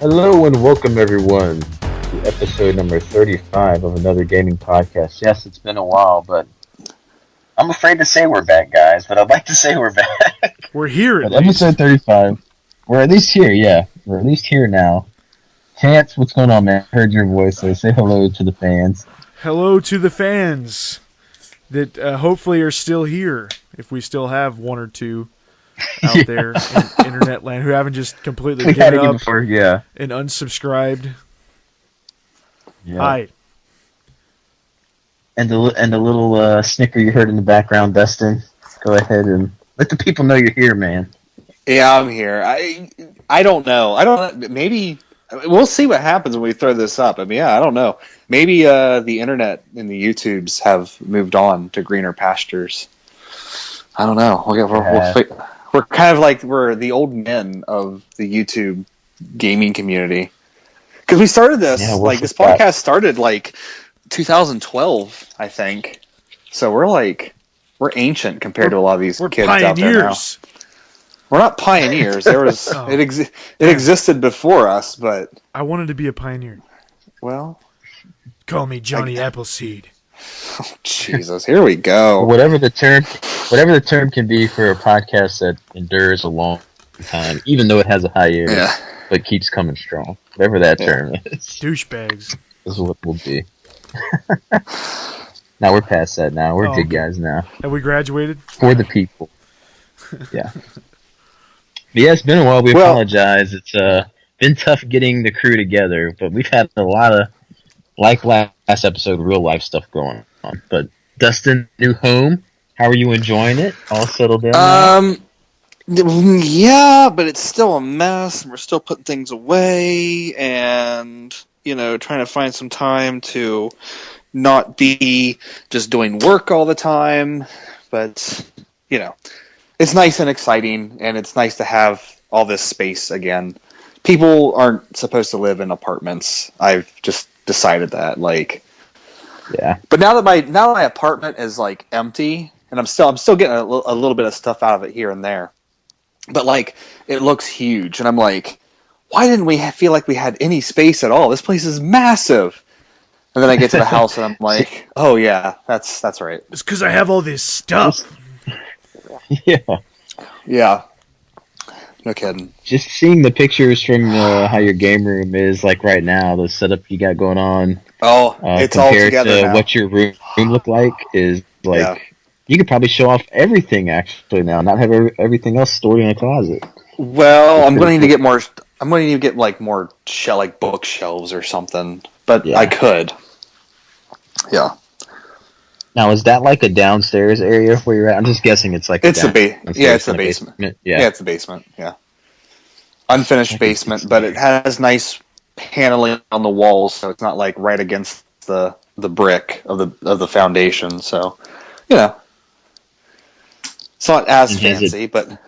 Hello and welcome everyone to episode number 35 of another gaming podcast. Yes, it's been a while, but I'm afraid to say we're back, guys, but I'd like to say we're back. We're here at But episode 35, we're at least here, yeah. We're at least here now. Chance, what's going on, man? I heard your voice, so say hello to the fans. Hello to the fans that hopefully are still here, if we still have one or two out there in internet land who haven't just completely given up and unsubscribed. Yeah. Hi. And the little snicker you heard in the background, Dustin. Go ahead and let the people know you're here, man. Yeah, I'm here. I don't know. Maybe we'll see what happens when we throw this up. I mean, yeah, I don't know. Maybe the internet and the YouTubes have moved on to greener pastures. I don't know. We're kind of like we're the old men of the YouTube gaming community because we started this this podcast started like 2012, I think. So we're ancient compared to a lot of these kids out there now. We're not pioneers. There was it existed before us, but I wanted to be a pioneer. Well, call me Johnny Appleseed. Oh, Jesus, here we go. Whatever the term can be for a podcast that endures a long time, even though it has a hiatus, but keeps coming strong. Whatever that term is. Douchebags. This is what we'll be. Now we're past that now. We're good guys now. Have we graduated? For the people. Yeah. But yeah, it's been a while. We apologize. It's been tough getting the crew together, but we've had a lot of, like last episode, real life stuff going on. But Dustin, new home. How are you enjoying it? All settled down? Yeah, but it's still a mess. We're still putting things away and, trying to find some time to not be just doing work all the time. But, it's nice and exciting, and it's nice to have all this space again. People aren't supposed to live in apartments. I've just decided that, yeah. But now that my apartment is empty, and I'm still getting a little bit of stuff out of it here and there, but it looks huge, and I'm like, why didn't we feel like we had any space at all? This place is massive. And then I get to the house, and I'm like, oh yeah, that's right. It's because I have all this stuff. Yeah. No kidding. Just seeing the pictures from how your game room is right now, the setup you got going on. Oh, it's all together to now. What your room look like is you could probably show off everything actually now, not have everything else stored in a closet. Well, I'm going to get more. I'm going to need to get more bookshelves or something. But I could. Yeah. Now, is that a downstairs area where you're at? I'm just guessing it's it's a basement. Yeah, it's a basement. Yeah, it's a basement. Yeah, unfinished basement, but it has nice paneling on the walls, so it's not right against the brick of the foundation. So, it's not as fancy, but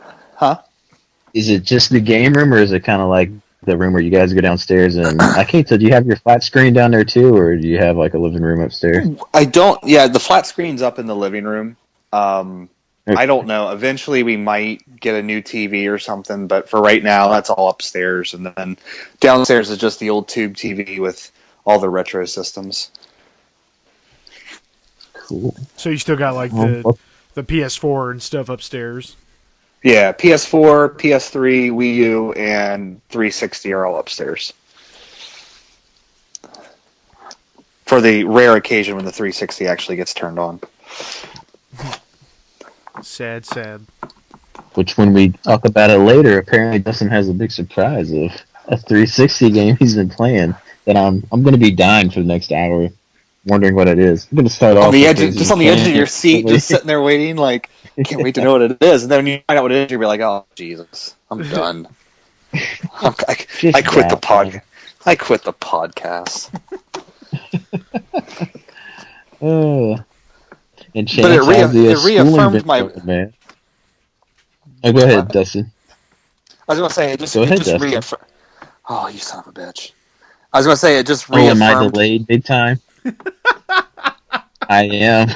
Is it just the game room, or is it kind of like the room where you guys go downstairs and I can't tell, do you have your flat screen down there too, or do you have a living room upstairs? I don't. Yeah, the flat screen's up in the living room. I don't know. Eventually we might get a new TV or something, but for right now that's all upstairs, and then downstairs is just the old tube TV with all the retro systems. Cool. So you still got the PS4 and stuff upstairs? Yeah, PS4, PS3, Wii U, and 360 are all upstairs. For the rare occasion when the 360 actually gets turned on. Sad. Which, when we talk about it later, apparently Dustin has a big surprise of a 360 game he's been playing that I'm going to be dying for the next hour, wondering what it is. I'm going to start off on the edge of your seat, just sitting there waiting, can't wait to know what it is. And then when you find out what it is, you'll be like, oh, Jesus, I'm done. I quit the podcast. I quit the podcast. And but it reaffirmed my... Man. Oh, go ahead, Dustin. I was going to say, it just reaffirmed... Oh, you son of a bitch. I was going to say, it just am reaffirmed... I delayed big time? I am.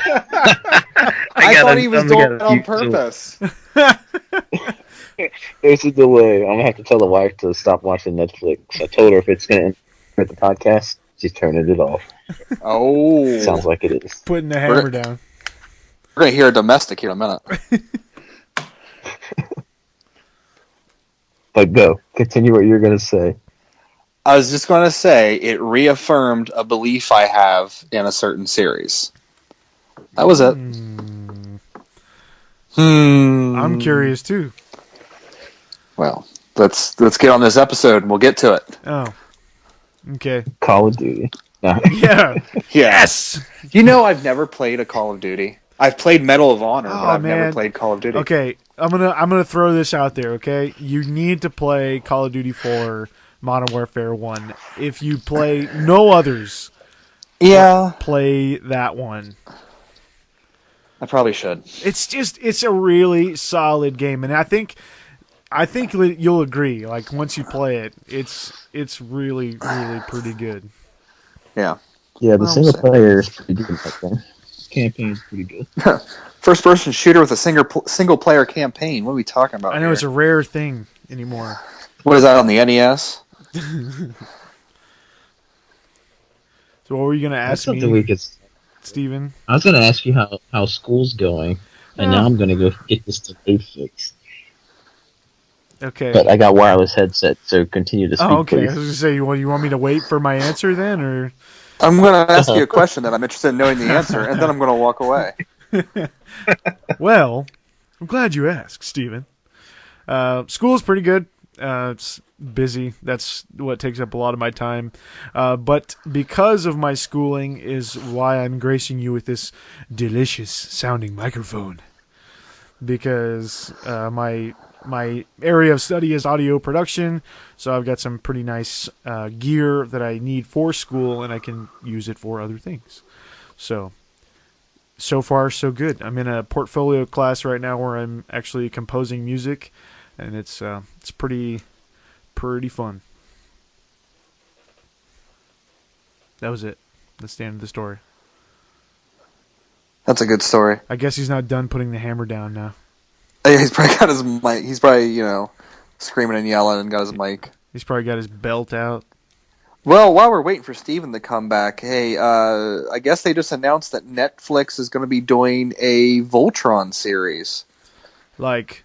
I thought he was doing it on purpose. There's a delay. I'm gonna have to tell the wife to stop watching Netflix. I told her if it's gonna interrupt the podcast, she's turning it off. Oh, sounds like it is. Putting the hammer down. We're gonna hear a domestic here in a minute. But go. Continue what you're gonna say. I was just gonna say it reaffirmed a belief I have in a certain series. That was it. I'm curious too. Well, let's get on this episode and we'll get to it. Oh, okay. Call of Duty. Yeah. Yes. You know, I've never played a Call of Duty. I've played Medal of Honor, but I've never played Call of Duty. Okay, I'm gonna throw this out there. Okay, you need to play Call of Duty 4 Modern Warfare 1. If you play no others, play that one. I probably should. It's a really solid game, and I think you'll agree. Like once you play it, it's really pretty good. Yeah. Yeah, the single player is pretty good. I think. Campaign is pretty good. First person shooter with a single player campaign. What are we talking about? I know it's a rare thing anymore. What is that on the NES? So what were you gonna ask me? Steven? I was going to ask you how school's going, and now I'm going to go get this delay fixed. Okay. But I got wireless headset, so continue to speak, okay. please. I was going to say, you want me to wait for my answer then, or? I'm going to ask you a question that I'm interested in knowing the answer, and then I'm going to walk away. Well, I'm glad you asked, Steven. School's pretty good. It's busy. That's what takes up a lot of my time. But because of my schooling is why I'm gracing you with this delicious sounding microphone. Because my area of study is audio production, so I've got some pretty nice gear that I need for school, and I can use it for other things. So far, so good. I'm in a portfolio class right now where I'm actually composing music, and it's pretty fun. That was it. That's the end of the story. That's a good story. I guess he's not done putting the hammer down now. He's probably got his mic. He's probably, screaming and yelling and got his mic. He's probably got his belt out. Well, while we're waiting for Steven to come back, hey, I guess they just announced that Netflix is going to be doing a Voltron series. Like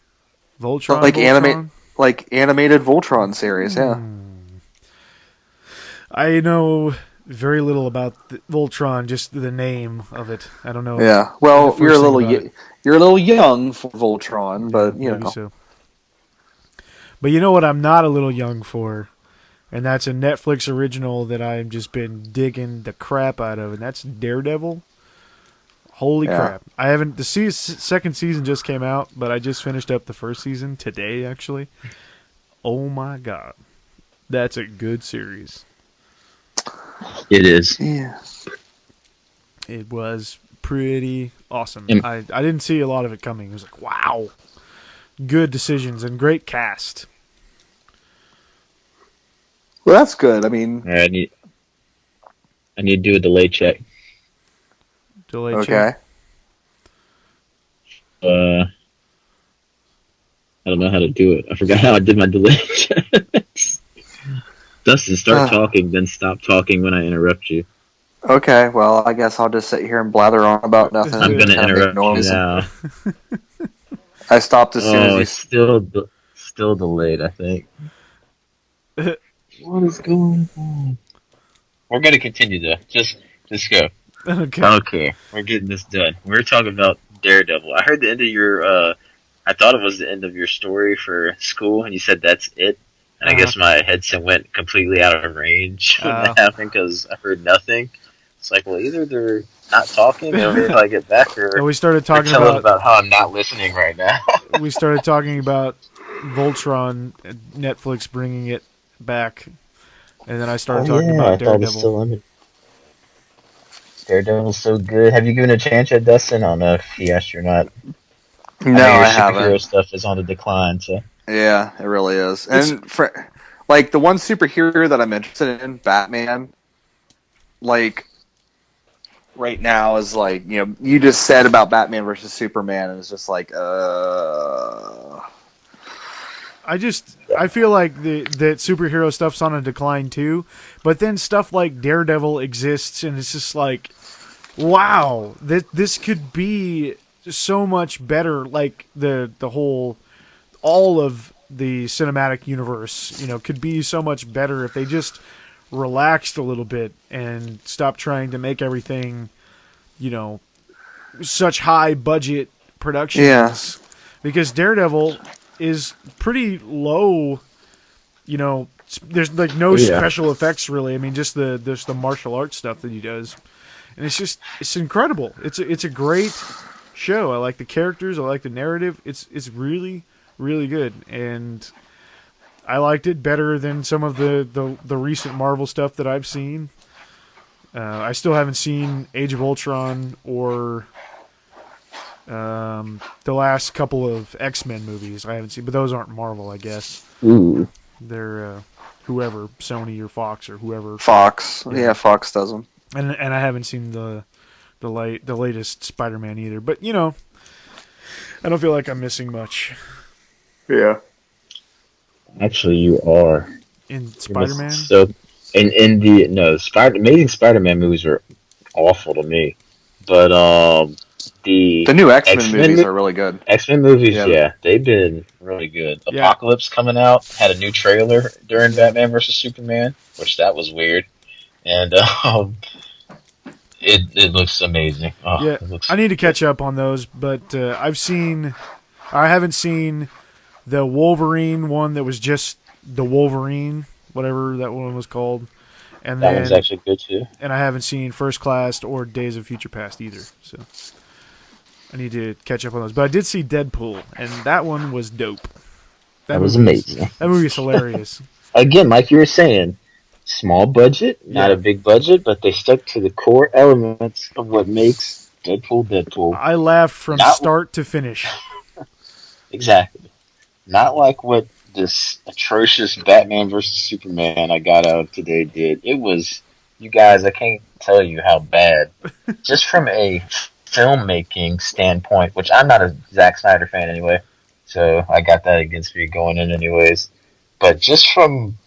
Voltron? Like animated Voltron series, yeah. I know very little about Voltron, just the name of it. I don't know. Yeah, well, you're a little young for Voltron, but you know. So. But you know what I'm not a little young for, and that's a Netflix original that I've just been digging the crap out of, and that's Daredevil. Holy crap. I haven't... The second season just came out, but I just finished up the first season today, actually. Oh my god. That's a good series. It is. Yeah. It was pretty awesome. I didn't see a lot of it coming. It was like, wow. Good decisions and great cast. Well, that's good. I mean... I need to do a delay check. Okay. I don't know how to do it. I forgot how I did my delay checks. Dustin, start talking, then stop talking when I interrupt you. Okay, well, I guess I'll just sit here and blather on about nothing. I'm going to interrupt you now. I stopped as soon as you... it's still delayed, I think. What is going on? We're going to continue, though. Just go. Okay. We're getting this done. We're talking about Daredevil. I heard the end of your, I thought it was the end of your story for school, and you said that's it. And I guess my headset went completely out of range when that happened because I heard nothing. It's like, well, either they're not talking until I get back, or we started talking about how I'm not listening right now. We started talking about Voltron, Netflix bringing it back, and then I started talking about Daredevil. Daredevil's so good. Have you given it a chance yet, Dustin? I don't know if he asked you or not. No, I haven't. Superhero stuff is on the decline, so. Yeah, it really is. And the one superhero that I'm interested in, Batman, right now is you just said about Batman versus Superman, and it's just I feel like that superhero stuff's on a decline too, but then stuff like Daredevil exists, and it's just like, wow, this could be so much better. Like all of the cinematic universe, could be so much better if they just relaxed a little bit and stopped trying to make everything, such high budget productions. Yeah. Because Daredevil is pretty low, there's like no special effects really. I mean, just the martial arts stuff that he does, and it's incredible. It's a great show. I like the characters. I like the narrative. It's really, really good, and I liked it better than some of the recent Marvel stuff that I've seen. I still haven't seen Age of Ultron or the last couple of X-Men movies. I haven't seen, but those aren't Marvel, I guess. Ooh. They're whoever, Sony or Fox or whoever. Fox, yeah, Fox does them. And I haven't seen the latest Spider-Man either. But I don't feel like I'm missing much. Yeah. Actually, you are. In Spider-Man? So, in the Amazing Spider-Man movies are awful to me, but the new X-Men movies are really good. X-Men movies, yeah, they've been really good. Yeah. Apocalypse coming out had a new trailer during Batman vs Superman, which that was weird, and it looks amazing. Oh, yeah, I need to catch up on those, but I haven't seen the Wolverine one that was just the Wolverine, whatever that one was called. And that one's actually good too. And I haven't seen First Class or Days of Future Past either, so I need to catch up on those. But I did see Deadpool, and that one was dope. That was amazing. That movie's hilarious. Again, like you were saying, small budget, not a big budget, but they stuck to the core elements of what makes Deadpool Deadpool. I laughed from start to finish. Exactly. Not like what this atrocious Batman vs Superman I got out today did. It was, you guys, I can't tell you how bad. Just from a filmmaking standpoint, which I'm not a Zack Snyder fan anyway, so I got that against me going in anyways. But just from,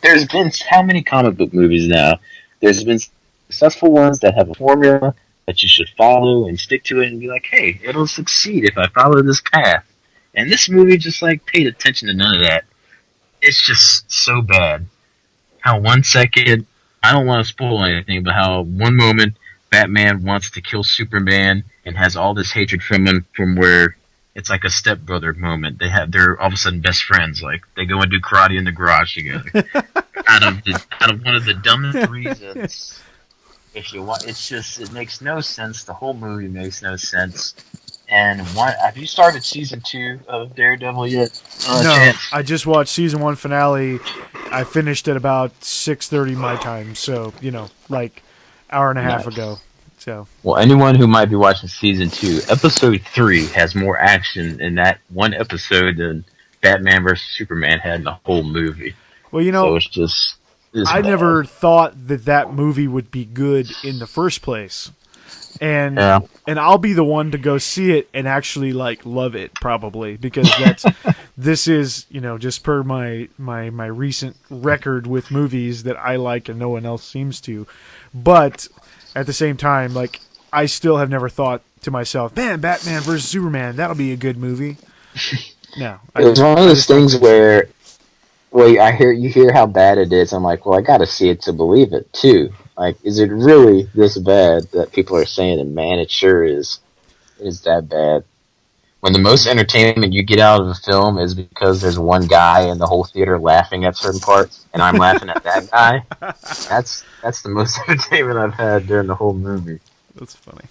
there's been how many comic book movies now? There's been successful ones that have a formula that you should follow and stick to it and be like, hey, it'll succeed if I follow this path. And this movie just paid attention to none of that. It's just so bad. How 1 second, I don't want to spoil anything, but how one moment Batman wants to kill Superman and has all this hatred from him, from where it's like a stepbrother moment. They're all of a sudden best friends. Like they go and do karate in the garage together. out of one of the dumbest reasons. If you want, it makes no sense. The whole movie makes no sense. And have you started season 2 of Daredevil yet? No, Chance? I just watched season 1 finale. I finished at about 6:30 my time, so like hour and a half ago. So, well, anyone who might be watching season 2, episode 3 has more action in that one episode than Batman vs Superman had in the whole movie. Well, so it's just. I never thought that movie would be good in the first place. And I'll be the one to go see it and actually love it probably, because this is just per my recent record with movies that I like and no one else seems to. But at the same time, I still have never thought to myself, man, Batman versus Superman, that'll be a good movie. No, it's one of those things where, you hear how bad it is. I'm like, well, I got to see it to believe it too. Like, is it really this bad that people are saying it? Man, it sure is. It is that bad. When the most entertainment you get out of a film is because there's one guy in the whole theater laughing at certain parts, and I'm laughing at that guy, that's the most entertainment I've had during the whole movie. That's funny.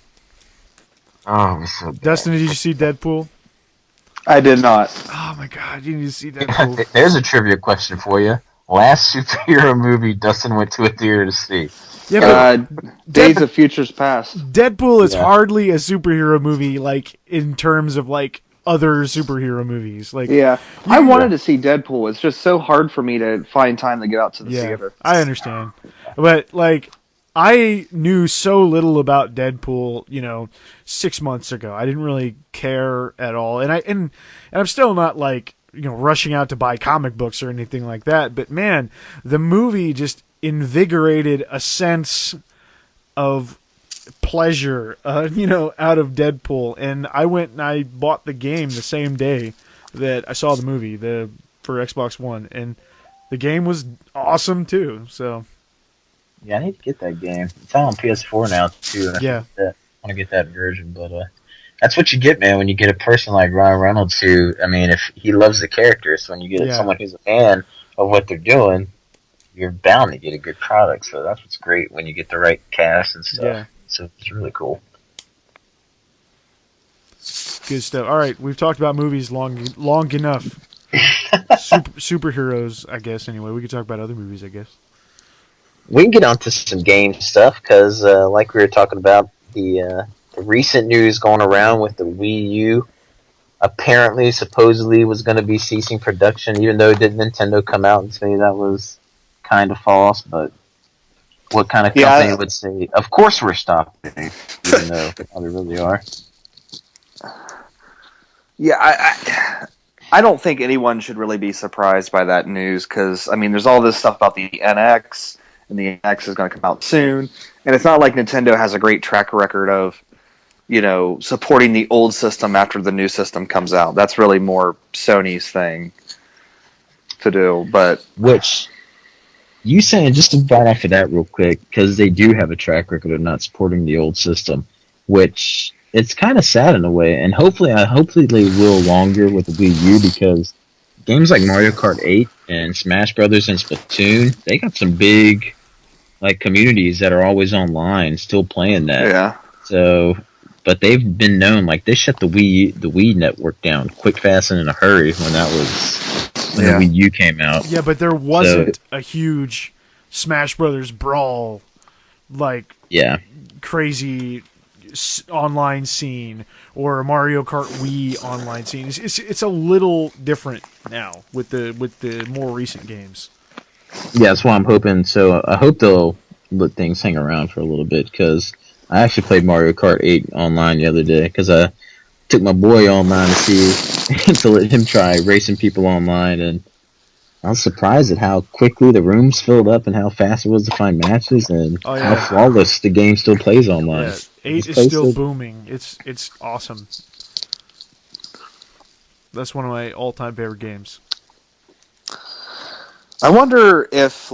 Oh, it was so bad. Dustin, did you see Deadpool? I did not. Oh my god, you need to see Deadpool. There's a trivia question for you. Last superhero movie Dustin went to a theater to see. Yeah, Days of Futures Past. Deadpool is hardly a superhero movie, in terms of other superhero movies. I wanted to see Deadpool. It's just so hard for me to find time to get out to the theater. I understand, but I knew so little about Deadpool, 6 months ago. I didn't really care at all, and I'm still not rushing out to buy comic books or anything like that. But man, the movie just invigorated a sense of pleasure, out of Deadpool. And I went and I bought the game the same day that I saw the movie, for Xbox One, and the game was awesome too. So yeah, I need to get that game. It's on PS4 now too. And yeah, I want to get that version, but that's what you get, man, when you get a person like Ryan Reynolds who, I mean, if he loves the character, so when you get someone who's a fan of what they're doing, you're bound to get a good product. So that's what's great when you get the right cast and stuff. Yeah. So it's really cool. Good stuff. All right, we've talked about movies long enough. Superheroes, I guess. Anyway, we could talk about other movies, I guess. We can get on to some game stuff because, like we were talking about, the recent news going around with the Wii U apparently, supposedly, was going to be ceasing production, even though didn't Nintendo come out and say that was kind of false. But what kind of company would say, of course we're stopping, even though they really are? Yeah, I don't think anyone should really be surprised by that news because, I mean, there's all this stuff about the NX, and the NX is going to come out soon, and it's not like Nintendo has a great track record of, supporting the old system after the new system comes out. That's really more Sony's thing to do, but... Which, you saying, just to bite off of that real quick, because they do have a track record of not supporting the old system, which... It's kind of sad in a way, and hopefully they will longer with the Wii U because games like Mario Kart 8 and Smash Brothers and Splatoon, they got some big communities that are always online still playing that. Yeah. So, but they've been known, they shut the Wii network down quick, fast, and in a hurry when the Wii U came out. Yeah, but there wasn't a huge Smash Brothers brawl crazy online scene or a Mario Kart Wii online scene. It's a little different now with the more recent games. Yeah, that's why I'm hoping. So I hope they'll let things hang around for a little bit because I actually played Mario Kart 8 online the other day because I took my boy online to let him try racing people online, and I was surprised at how quickly the rooms filled up and how fast it was to find matches and how flawless the game still plays online. Yeah. 8 is still booming. It's awesome. That's one of my all-time favorite games. I wonder if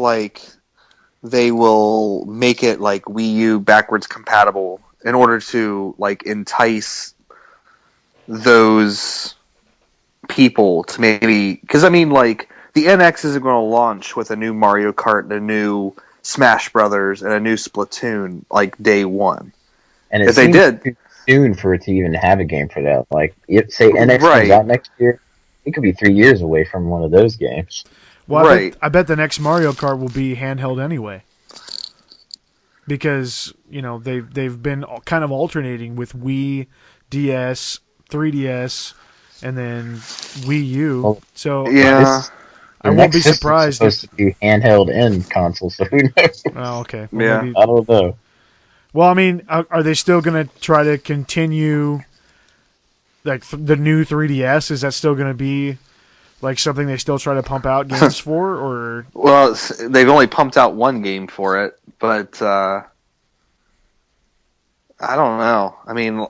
they will make it Wii U backwards compatible in order to entice those people to maybe, because I mean the NX isn't going to launch with a new Mario Kart and a new Smash Brothers and a new Splatoon day one. And if they did, too soon for it to even have a game for that. If say NX comes out next year, it could be 3 years away from one of those games. Well, I bet the next Mario Kart will be handheld anyway, because they've been kind of alternating with Wii, DS, 3DS, and then Wii U. Well, so I won't be surprised. It's supposed to be handheld and console, so who knows? Oh, okay. Well, maybe, I don't know. Well, I mean, are they still going to try to continue, the new 3DS? Is that still going to be, something they still try to pump out games for, or? Well, they've only pumped out one game for it, but I don't know. I mean,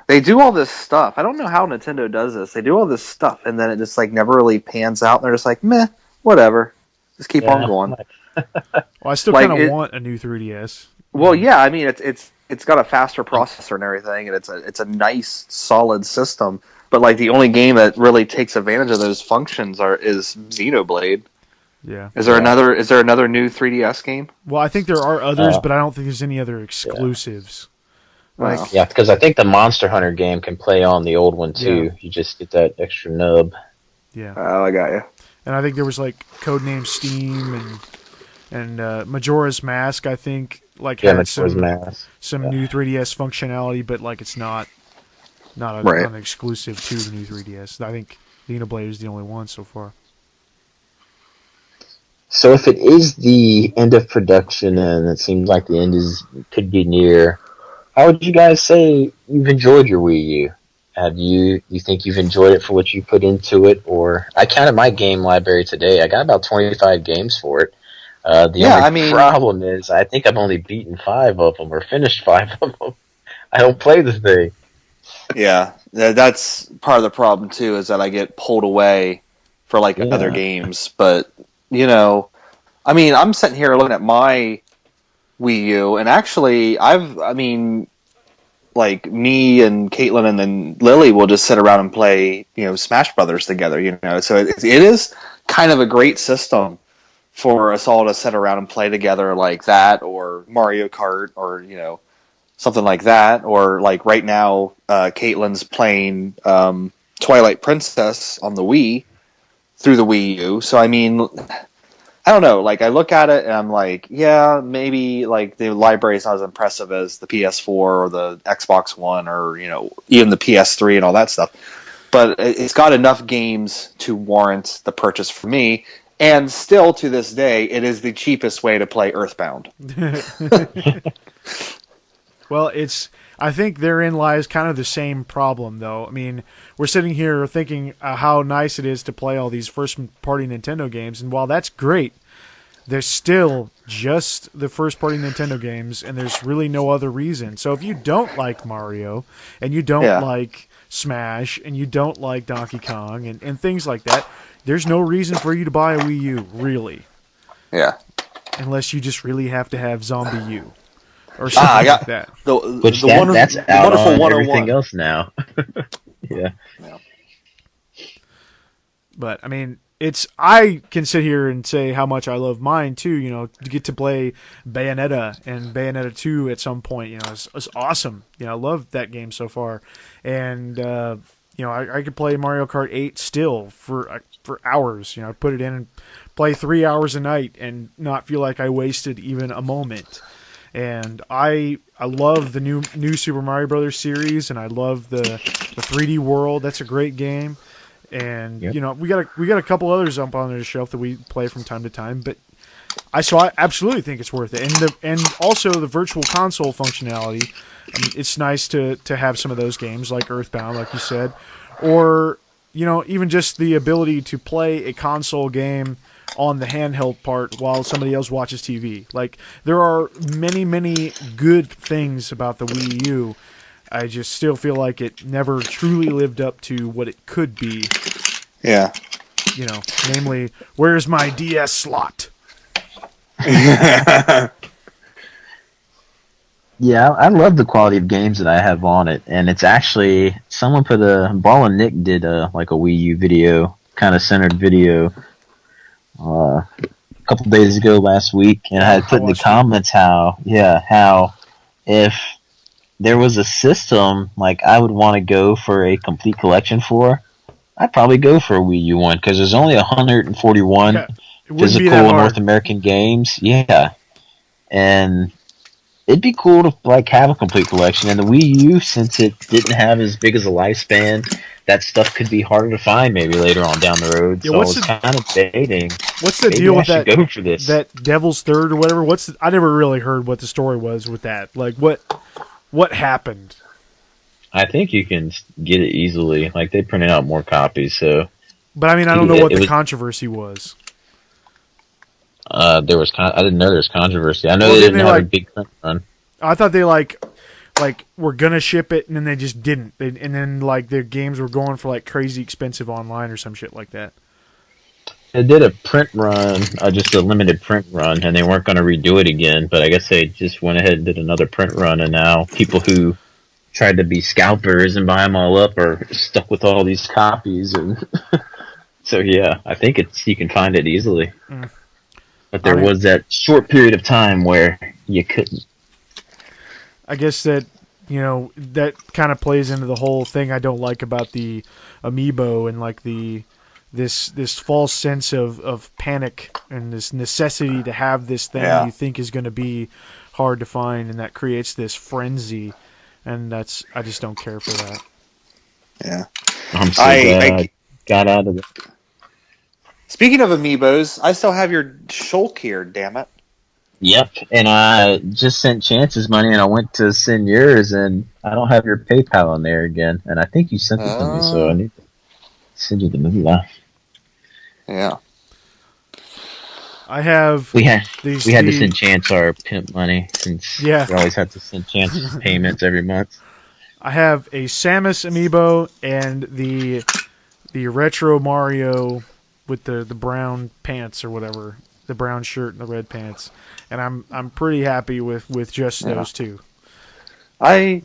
they do all this stuff. I don't know how Nintendo does this. They do all this stuff, and then it just, never really pans out, and they're just meh, whatever. Just keep on going. Well, I still kind of want a new 3DS. Well, yeah, I mean it's got a faster processor and everything, and it's a nice solid system. But the only game that really takes advantage of those functions is Xenoblade. Yeah. Is there another new 3DS game? Well, I think there are others, but I don't think there's any other exclusives. Yeah, because I think the Monster Hunter game can play on the old one too. Yeah. You just get that extra nub. Yeah. Oh, I got you. And I think there was Codename Steam and Majora's Mask, I think, had some new 3DS functionality, but it's not an exclusive to the new 3DS. I think Xenoblade is the only one so far. So if it is the end of production and it seems like the end could be near, how would you guys say you've enjoyed your Wii U? You think you've enjoyed it for what you put into it? Or I counted my game library today. I got about 25 games for it. The only problem is I think I've only beaten 5 of them or finished 5 of them. I don't play the thing. Yeah, that's part of the problem too, is that I get pulled away for other games. But I'm sitting here looking at my Wii U, and actually, me and Caitlin and then Lily will just sit around and play, Smash Brothers together. So it is kind of a great system for us all to sit around and play together like that, or Mario Kart, or something like that, or right now, Caitlin's playing Twilight Princess on the Wii through the Wii U. So I don't know. I look at it and I'm like, yeah, maybe the library is not as impressive as the PS4 or the Xbox One, or even the PS3 and all that stuff. But it's got enough games to warrant the purchase for me. And still to this day, it is the cheapest way to play Earthbound. Well, I think therein lies kind of the same problem, though. I mean, we're sitting here thinking how nice it is to play all these first-party Nintendo games, and while that's great, there's still just the first-party Nintendo games, and there's really no other reason. So if you don't like Mario, and you don't like Smash, and you don't like Donkey Kong, and things like that, there's no reason for you to buy a Wii U, really. Yeah. Unless you just really have to have Zombie U. Or something like that. That's out on everything else now. Yeah. But, I mean, I can sit here and say how much I love mine, too, to get to play Bayonetta and Bayonetta 2 at some point, it's awesome. I love that game so far. And, I could play Mario Kart 8 still for hours. I put it in and play 3 hours a night and not feel like I wasted even a moment. And I love the new Super Mario Brothers series, and I love the 3D World. That's a great game. And we got a couple others up on the shelf that we play from time to time. But I absolutely think it's worth it. And also the Virtual Console functionality. It's nice to have some of those games like Earthbound, like you said, or even just the ability to play a console game on the handheld part while somebody else watches TV. There are many, many good things about the Wii U. I just still feel like it never truly lived up to what it could be. Yeah. Namely, where's my DS slot? Yeah, I love the quality of games that I have on it, and it's actually someone put Ball and Nick did a Wii U video, kind of centered video, a couple days ago last week, and I had put in the comments how if there was a system I would want to go for a complete collection for, I'd probably go for a Wii U one, because there's only 141 physical North American games. Yeah, and it'd be cool to have a complete collection. And the Wii U, since it didn't have as big as a lifespan, that stuff could be harder to find maybe later on down the road. So I was kind of debating. What's the deal with that? Go for this. That Devil's Third or whatever. I never really heard what the story was with that. What happened? I think you can get it easily. They printed out more copies, so. But I don't know what the controversy was. I didn't know there was controversy. I know they didn't have a big print run. I thought they were gonna ship it, and then they just didn't. And then their games were going for crazy expensive online or some shit like that. They did a print run, just a limited print run, and they weren't going to redo it again. But I guess they just went ahead and did another print run, and now people who tried to be scalpers and buy them all up are stuck with all these copies. And so yeah, I think you can find it easily. But there was that short period of time where you couldn't. I guess that that kind of plays into the whole thing I don't like about the Amiibo and this false sense of panic and this necessity to have this thing you think is going to be hard to find, and that creates this frenzy, and I just don't care for that. Yeah, I'm so glad I got out of it. Speaking of Amiibos, I still have your Shulk here, damn it. Yep, and I just sent Chance's money, and I went to send yours, and I don't have your PayPal on there again. And I think you sent it to me, so I need to send you the moolah. Yeah. I have. We had to send Chance our pimp money since we always have to send Chance payments every month. I have a Samus amiibo and the retro Mario with the brown pants or whatever, the brown shirt and the red pants, and I'm pretty happy with just those two. I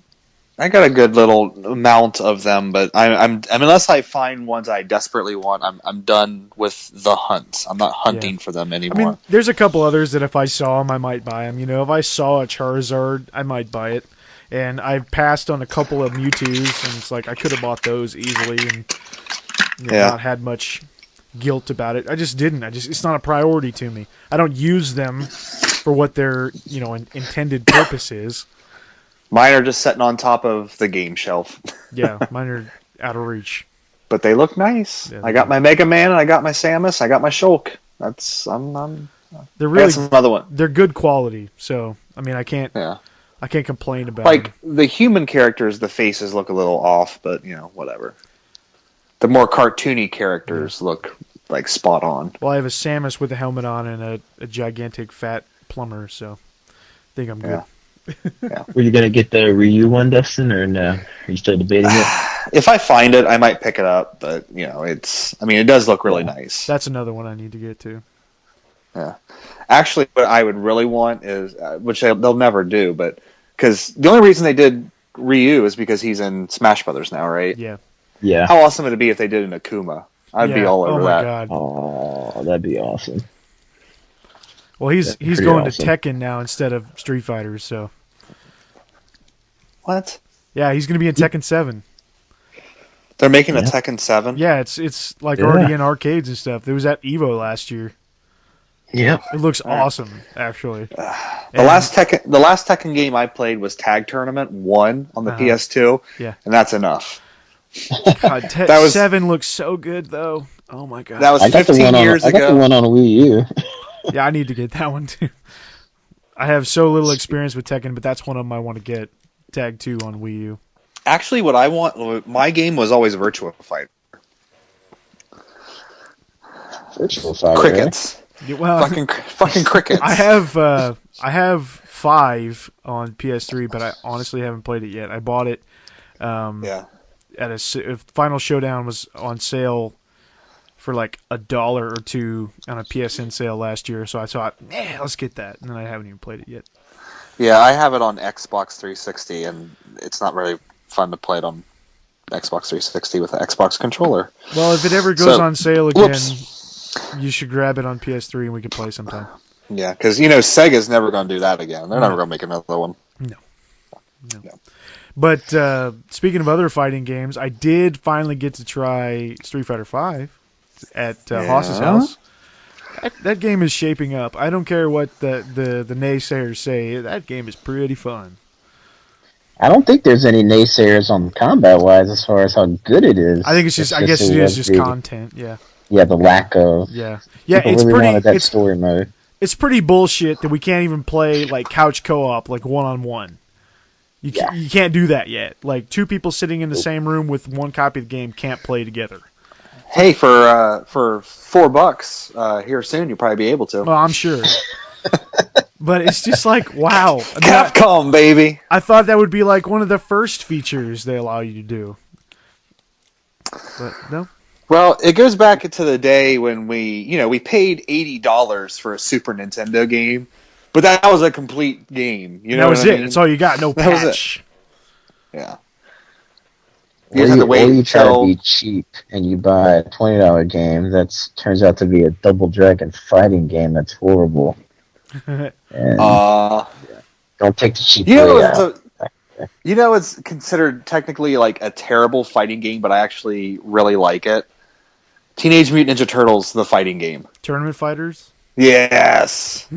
got a good little amount of them, but I'm unless I find ones I desperately want, I'm done with the hunt. I'm not hunting for them anymore. I mean, there's a couple others that if I saw them, I might buy them. You know, if I saw a Charizard, I might buy it. And I've passed on a couple of Mewtwo's, and it's like I could have bought those easily and not had much guilt about it. I just didn't. It's not a priority to me. I don't use them for what their intended purpose is. Mine are just sitting on top of the game shelf. Yeah, mine are out of reach. But they look nice. Yeah, I got my Mega Man, and I got my Samus, I got my Shulk. That's another one. They're good quality, so I mean I can't complain about like them. The human characters, the faces look a little off, but whatever. The more cartoony characters look like spot on. Well, I have a Samus with a helmet on and a gigantic fat plumber, so I think I'm good. Yeah. Were you gonna get the Ryu one, Dustin, or no? Are you still debating it? If I find it, I might pick it up, but it does look really nice. That's another one I need to get to. Yeah, actually, what I would really want is, which they'll never do, but because the only reason they did Ryu is because he's in Smash Brothers now, right? Yeah. Yeah. How awesome would it be if they did an Akuma? I'd be all over that. God. Oh, that'd be awesome. Well, he's going to Tekken now instead of Street Fighter, so. What? Yeah, he's going to be in Tekken 7. They're making a Tekken 7? Yeah, it's like already in arcades and stuff. It was at EVO last year. Yep. It looks awesome, actually. The last Tekken game I played was Tag Tournament 1 on the PS2, and that's enough. God, 7 looks so good, though. Oh, my God. That was 15 years ago. I got the one on Wii U. Yeah, I need to get that one, too. I have so little experience with Tekken, but that's one of them I want to get. Tag 2 on Wii U. Actually, what I want, my game was always Virtua Fighter. Virtua Fighter. Crickets. Yeah, well, fucking crickets. I have 5 on PS3, but I honestly haven't played it yet. I bought it. At a Final Showdown was on sale for like $1 or $2 on a PSN sale last year, so I thought, let's get that, and then I haven't even played it yet. Yeah, I have it on Xbox 360, and it's not really fun to play it on Xbox 360 with an Xbox controller. Well, if it ever goes on sale again, you should grab it on PS3 and we can play sometime. Yeah, because, Sega's never going to do that again. They're never going to make another one. No. But speaking of other fighting games, I did finally get to try Street Fighter V at Haas's house. That game is shaping up. I don't care what the naysayers say. That game is pretty fun. I don't think there's any naysayers on combat-wise as far as how good it is. I think it's just. I guess it is just content. Yeah. Yeah, the lack of. Yeah. It's really wanted that story mode. It's pretty bullshit that we can't even play like couch co-op, like one-on-one. You can't do that yet. Like 2 people sitting in the same room with one copy of the game can't play together. Hey, for $4 here soon, you'll probably be able to. Well, I'm sure. But it's just like, wow. I mean, Capcom, baby. I thought that would be like one of the first features they allow you to do. But no. Well, it goes back to the day when we paid $80 for a Super Nintendo game, but that was a complete game. That was it. That's all you got. No patch. Yeah. Or you try to be cheap and you buy a $20 game that turns out to be a Double Dragon fighting game that's horrible. And don't take the cheap way out. It's considered technically like a terrible fighting game, but I actually really like it. Teenage Mutant Ninja Turtles, the fighting game. Tournament Fighters? Yes.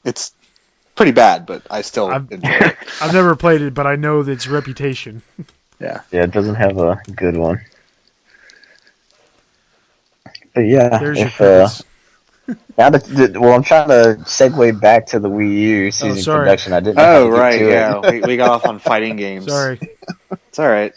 It's pretty bad, but I still enjoy it. I've never played it, but I know its reputation. Yeah. Yeah, it doesn't have a good one. But yeah, There's your Well, I'm trying to segue back to the Wii U season production. I didn't know how to get to it. We got off on fighting games. Sorry. It's all right.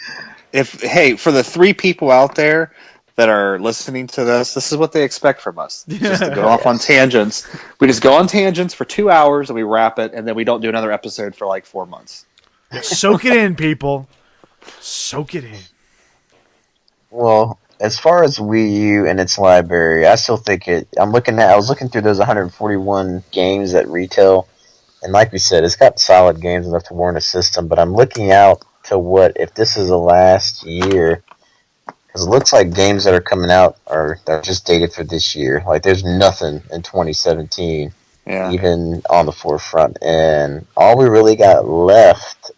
For the 3 people out there that are listening to this is what they expect from us. Just to go off on tangents. We just go on tangents for 2 hours and we wrap it, and then we don't do another episode for like 4 months. Soak it in, people. Soak it in. Well, as far as Wii U and its library, I still think I was looking through those 141 games at retail, and like we said, it's got solid games enough to warrant a system, but I'm looking out to if this is the last year, because it looks like games that are coming out are just dated for this year. Like, there's nothing in 2017 even on the forefront, and all we really got left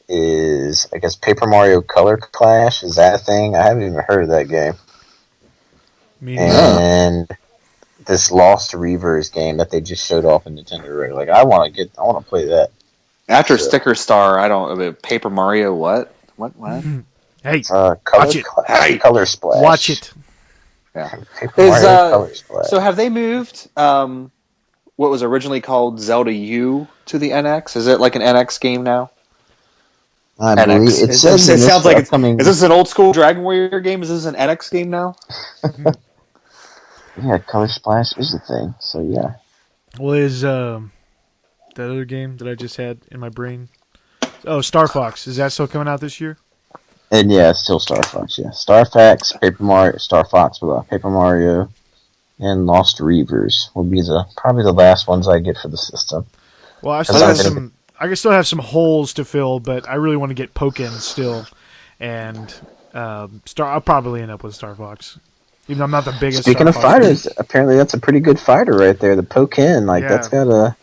is, I guess, Paper Mario Color Clash. Is that a thing? I haven't even heard of that game. And this Lost Reavers game that they just showed off in Nintendo Direct. Like, I want to play that. After Sticker Star, Paper Mario what? What? Hey, watch it. Color Splash. Watch it. Yeah. Paper Mario Color Splash. So have they moved what was originally called Zelda U to the NX? Is it like an NX game now? I believe it sounds like coming. Is this an old school Dragon Warrior game? Is this an NX game now? Yeah, Color Splash is the thing. So yeah. Well, is that other game that I just had in my brain? Oh, Star Fox. Is that still coming out this year? And yeah, it's still Star Fox. Yeah, Star Fox, Paper Mario, and Lost Reavers will be probably the last ones I get for the system. Well, I still have some holes to fill, but I really want to get Pokken still, and I'll probably end up with Star Fox, even though I'm not the biggest. Speaking of fighters, apparently that's a pretty good fighter right there. The Pokken, that's got a.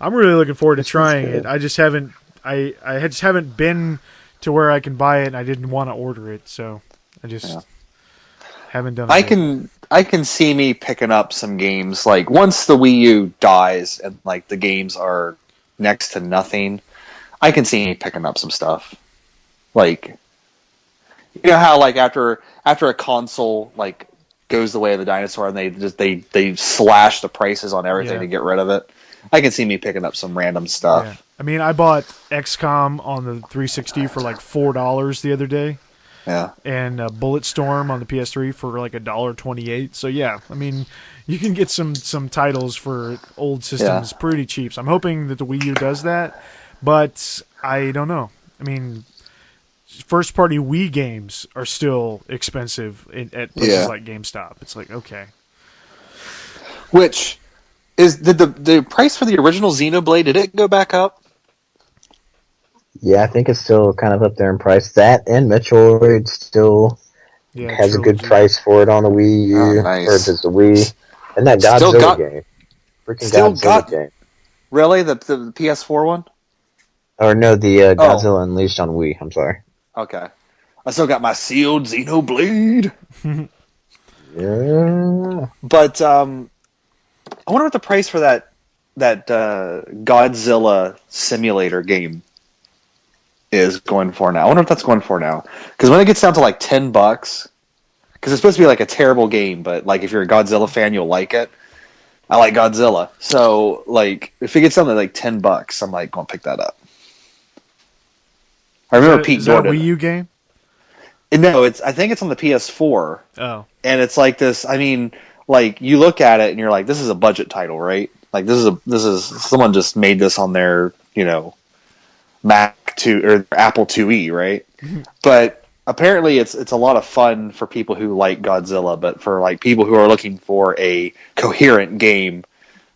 I'm really looking forward to trying it. I just haven't. I just haven't been to where I can buy it, and I didn't want to order it, so I just haven't done it. I can see me picking up some games like once the Wii U dies and like the games are next to nothing. I can see me picking up some stuff. Like, you know how like after a console like goes the way of the dinosaur and they slash the prices on everything to get rid of it. I can see me picking up some random stuff. Yeah. I mean, I bought XCOM on the 360 for like $4 the other day. Yeah. And Bulletstorm on the PS3 for like $1.28. So yeah, I mean, you can get some titles for old systems pretty cheap. So I'm hoping that the Wii U does that, but I don't know. I mean, first-party Wii games are still expensive at places like GameStop. It's like, okay. Which did the price for the original Xenoblade, did it go back up? Yeah, I think it's still kind of up there in price. That and Metroid still has a good price for it on the Wii U. Oh, nice. Or does the Wii. And that Godzilla game. Freaking Godzilla game. Really? The PS4 one? Or no, the Godzilla Unleashed on Wii. I'm sorry. Okay. I still got my sealed Xenoblade. Yeah. But I wonder what the price for that Godzilla simulator game is going for now. I wonder if that's going for now. Because when it gets down to like $10, because it's supposed to be like a terrible game, but like if you're a Godzilla fan, you'll like it. I like Godzilla, so like if it gets down to like $10, I'm like going to pick that up. I remember Pete Jordan. Is that a Wii U game? No, I think it's on the PS4. Oh, and it's like this. I mean, like you look at it and you're like, this is a budget title, right? Like this is someone just made this on their Mac 2 or Apple IIe, right? But apparently it's a lot of fun for people who like Godzilla, but for like people who are looking for a coherent game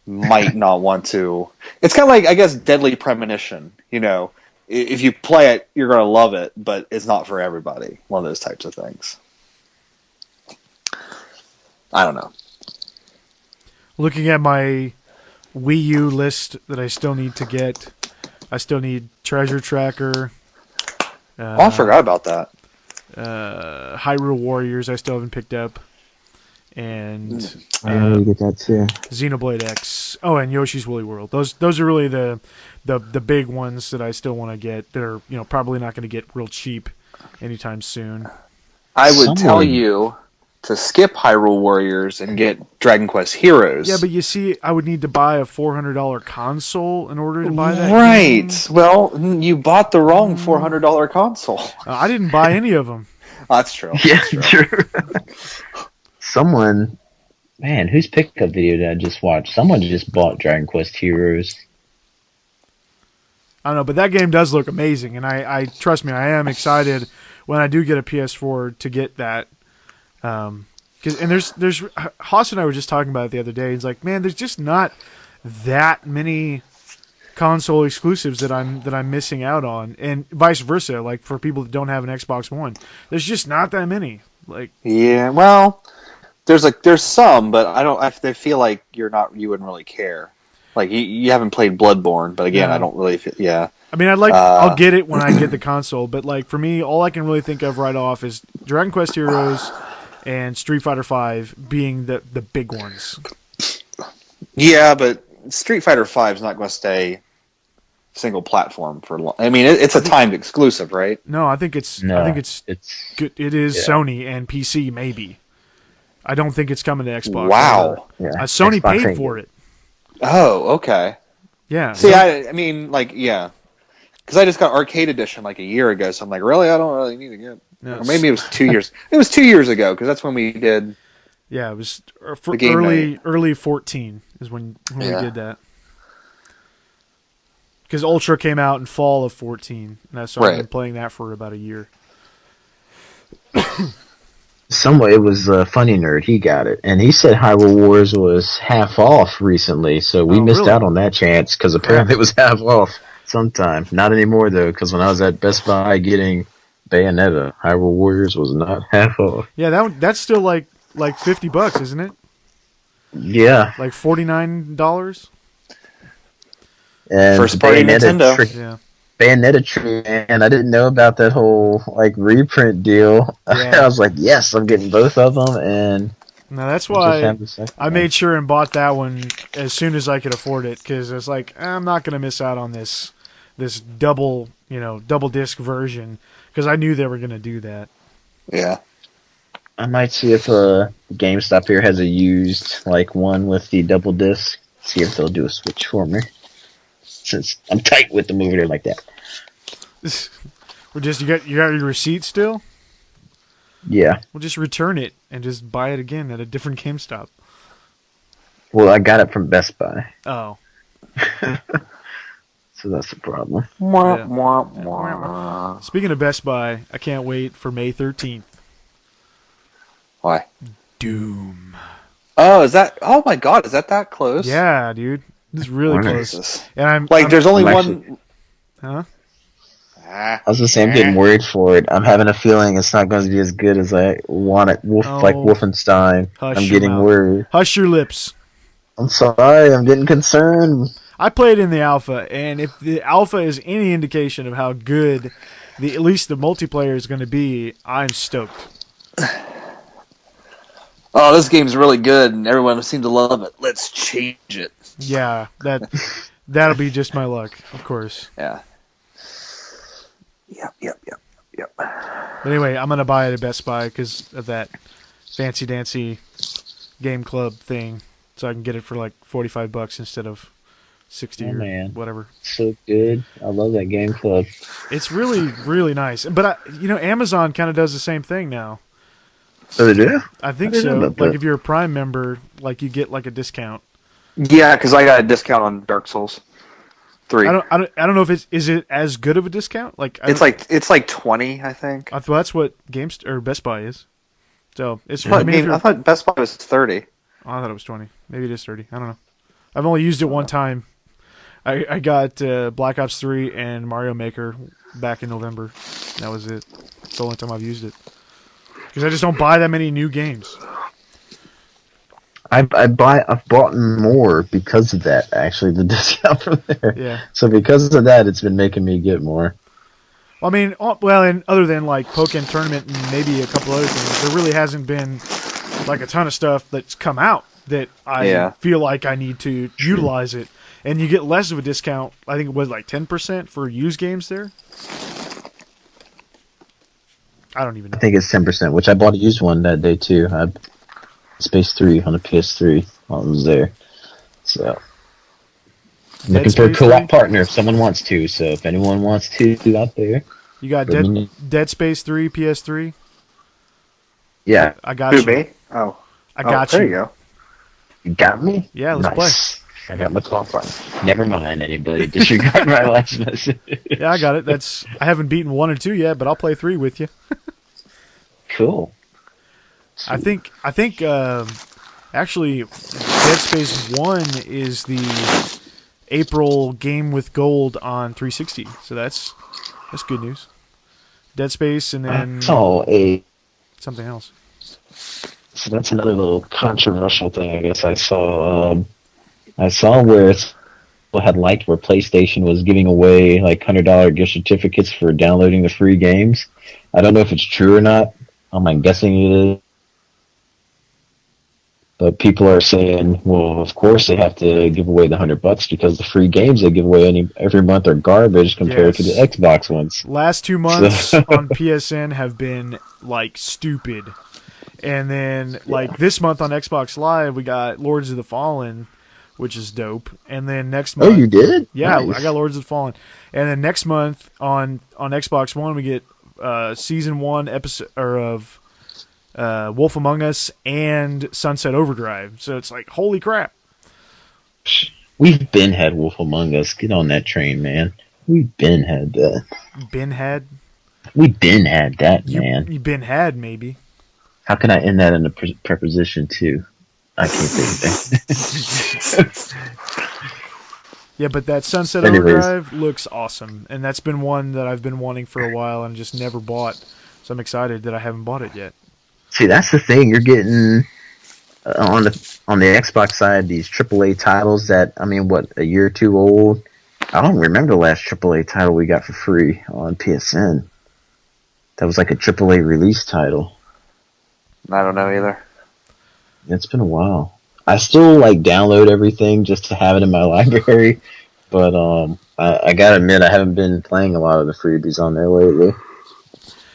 might not want to. It's kind of like, I guess, Deadly Premonition, If you play it, you're going to love it, but it's not for everybody. One of those types of things. I don't know. Looking at my Wii U list that I still need to get, I still need Treasure Tracker. I forgot about that. Hyrule Warriors I still haven't picked up. And I really get that too. Xenoblade X. Oh, and Yoshi's Woolly World. Those are really the big ones that I still want to get. That are probably not going to get real cheap anytime soon. I would tell you to skip Hyrule Warriors and get Dragon Quest Heroes. Yeah, but you see, I would need to buy a $400 console in order to buy that. Right. Game. Well, you bought the wrong $400 console. I didn't buy any of them. That's true. Yeah, true. Someone, man, whose pickup video did I just watch? Someone just bought Dragon Quest Heroes. I don't know, but that game does look amazing, and I trust me, I am excited when I do get a PS4 to get that. And there's Haas and I were just talking about it the other day. He's like, man, there's just not that many console exclusives that I'm missing out on, and vice versa. Like for people that don't have an Xbox One, there's just not that many. Like, yeah, well, there's some, but I feel like you wouldn't really care. Like you haven't played Blood-Borne, but again, I don't really feel, yeah. I mean, I'll get it when I get the console, but like for me, all I can really think of right off is Dragon Quest Heroes and Street Fighter V being the big ones. Yeah, but Street Fighter V is not going to stay single platform for long. I mean, it's a timed exclusive, right? No, I think it's good. It is Sony and PC maybe. I don't think it's coming to Xbox. Wow. Yeah, Sony Xbox paid ain't for it. Oh, okay. Yeah. See, I mean, like, yeah. Because I just got Arcade Edition like a year ago, so I'm like, really? I don't really need to get... No, or maybe it was 2 years. It was 2 years ago, because that's when we did... Yeah, it was game early 14 is when we did that. Because Ultra came out in fall of 14, and so I've been playing that for about a year. Someway it was Funny Nerd. He got it, and he said Hyrule Wars was half off recently, so we missed out on that chance because apparently it was half off sometime. Not anymore though, because when I was at Best Buy getting Bayonetta, Hyrule Warriors was not half off. Yeah, that's still like $50, isn't it? Yeah, like $49. And first party Nintendo. Yeah. Bayonetta tree, and I didn't know about that whole like reprint deal. Yeah. I was like, yes, I'm getting both of them, and now that's why I made sure and bought that one as soon as I could afford it, because it's like I'm not gonna miss out on this double disc version, because I knew they were gonna do that. Yeah. I might see if GameStop here has a used like one with the double disc. See if they'll do a switch for me. Since I'm tight with the movie there like that. You got your receipt still? Yeah. We'll just return it and just buy it again at a different GameStop. Well, I got it from Best Buy. Oh. So that's the problem. Yeah. Speaking of Best Buy, I can't wait for May 13th. Why? Doom. Oh, is that? Oh my God, is that close? Yeah, dude. It's really close. And I'm there's only one. Huh? I was just saying, I'm getting worried for it. I'm having a feeling it's not going to be as good as I want it. Like Wolfenstein. I'm getting worried. Hush your lips. I'm sorry. I'm getting concerned. I played in the alpha, and if the alpha is any indication of how good at least the multiplayer is going to be, I'm stoked. Oh, this game's really good, and everyone seems to love it. Let's change it. Yeah, that'll be just my luck, of course. Yeah. Yep. But anyway, I'm gonna buy it at Best Buy because of that fancy dancy game club thing, so I can get it for like $45 instead of $60 or whatever. So good. I love that game club. It's really, really nice. But Amazon kind of does the same thing now. Oh, they do? I think so. Like if you're a Prime member, like you get like a discount. Yeah, because I got a discount on Dark Souls 3. I don't know if is it as good of a discount? Like it's like 20, I think. Well, that's what Best Buy is. So it's. I thought Best Buy was 30. Oh, I thought it was 20. Maybe it is 30. I don't know. I've only used it one time. I got Black Ops 3 and Mario Maker back in November. That was it. It's the only time I've used it. Because I just don't buy that many new games. I've bought more because of that, actually, the discount from there. Yeah. So because of that, it's been making me get more. Well, I mean, and other than like Pokken Tournament and maybe a couple other things, there really hasn't been like a ton of stuff that's come out that I feel like I need to utilize it. And you get less of a discount. I think it was like 10% for used games there. I don't even know. I think it's 10%, which I bought a used one that day too. I Space 3 on the PS3 while I was there. So, I'm looking for a co-op partner if someone wants to. So, if anyone wants to out there. You got Dead Space 3 PS3? Yeah. I got you. Me? Oh. I got you. There you go. You got me? Yeah, let's play. I got my co-op partner. Never mind anybody. Disregard my last message. Yeah, I got it. I haven't beaten 1 or 2 yet, but I'll play 3 with you. Cool. I think actually Dead Space 1 is the April game with gold on 360. So that's good news. Dead Space and then something else. So that's another little controversial thing I guess I saw. I saw where people had liked where PlayStation was giving away like $100 gift certificates for downloading the free games. I don't know if it's true or not. I'm guessing it is. But people are saying, well, of course they have to give away the $100 because the free games they give away every month are garbage compared to the Xbox ones. Last 2 months on PSN have been like stupid. And then this month on Xbox Live, we got Lords of the Fallen, which is dope. And then next month... Oh, you did? Yeah, nice. I got Lords of the Fallen. And then next month on Xbox One, we get Season 1 episode of Wolf Among Us and Sunset Overdrive. So it's like, holy crap. We've been had Wolf Among Us. Get on that train, man. We've been had that. We've been had that, man. You've been had, maybe. How can I end that in a preposition, too? I can't think of it. Yeah, but that Sunset Overdrive looks awesome. And that's been one that I've been wanting for a while and just never bought. So I'm excited that I haven't bought it yet. See, that's the thing. You're getting, on the Xbox side, these AAA titles that, a year or two old? I don't remember the last AAA title we got for free on PSN. That was like a AAA release title. I don't know either. It's been a while. I still download everything just to have it in my library, but I gotta admit I haven't been playing a lot of the freebies on there lately.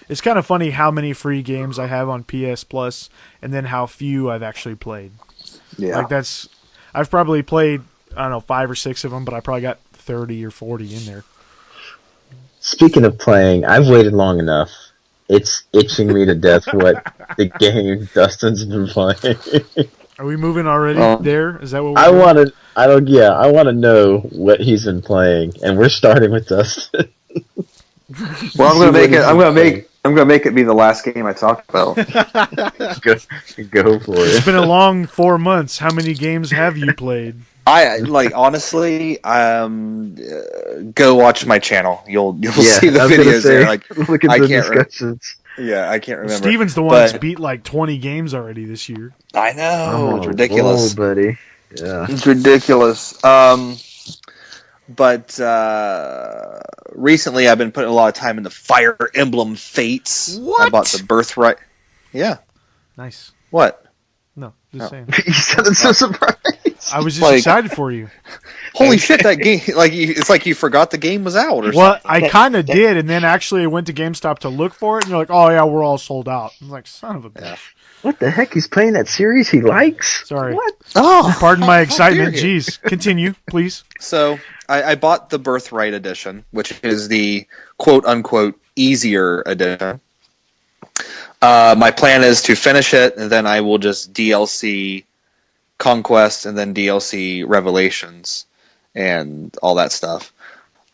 It's kind of funny how many free games I have on PS Plus, and then how few I've actually played. Yeah, I've probably played 5 or 6 of them, but I probably got 30 or 40 in there. Speaking of playing, I've waited long enough. It's itching me to death what the game Dustin's been playing. Are we moving already there? Is that what I want to know what he's been playing, and we're starting with Dustin. Well, I'm gonna make it be the last game I talk about. Go for it. It's been a long 4 months. How many games have you played? I honestly, go watch my channel. You'll see the videos there. Look at the discussions. I can't remember. Steven's the one that's beat 20 games already this year. I know, it's ridiculous, buddy. Yeah, it's ridiculous. But recently, I've been putting a lot of time into Fire Emblem Fates. What? I bought the Birthright. Yeah. Nice. What? No, just saying. You sounded so surprised. I was just excited for you. Holy shit, that game, it's like you forgot the game was out or something. Well, I kind of did, and then actually I went to GameStop to look for it, and you're like, oh yeah, we're all sold out. I'm like, son of a bitch. Yeah. What the heck? He's playing that series he likes? Sorry. What? Oh, pardon my excitement. Jeez. Continue, please. So, I bought the Birthright edition, which is the quote-unquote easier edition. My plan is to finish it, and then I will just DLC Conquest and then DLC Revelations and all that stuff.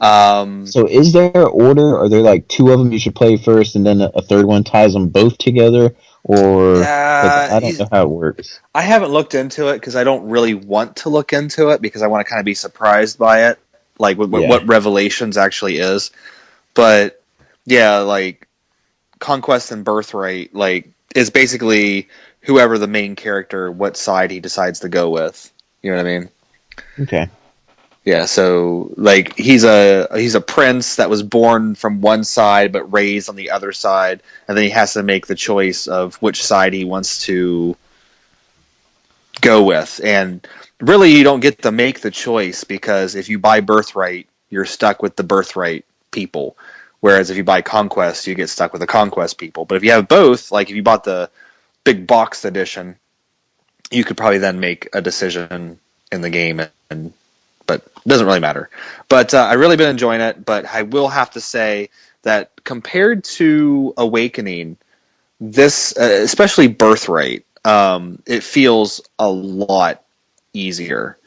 So is there an order? Are there 2 of them you should play first and then a third one ties them both together? Or I don't know how it works. I haven't looked into it because I don't really want to look into it because I want to kind of be surprised by it, what Revelations actually is. But yeah, Conquest and Birthright is basically whoever the main character, what side he decides to go with. You know what I mean? Okay. Yeah, so he's a prince that was born from one side but raised on the other side, and then he has to make the choice of which side he wants to go with. And really, you don't get to make the choice because if you buy Birthright, you're stuck with the Birthright people. Whereas if you buy Conquest, you get stuck with the Conquest people. But if you have both, like if you bought the big box edition, you could probably then make a decision in the game, but it doesn't really matter. But I've really been enjoying it, but I will have to say that compared to Awakening, this, especially Birthright, it feels a lot easier.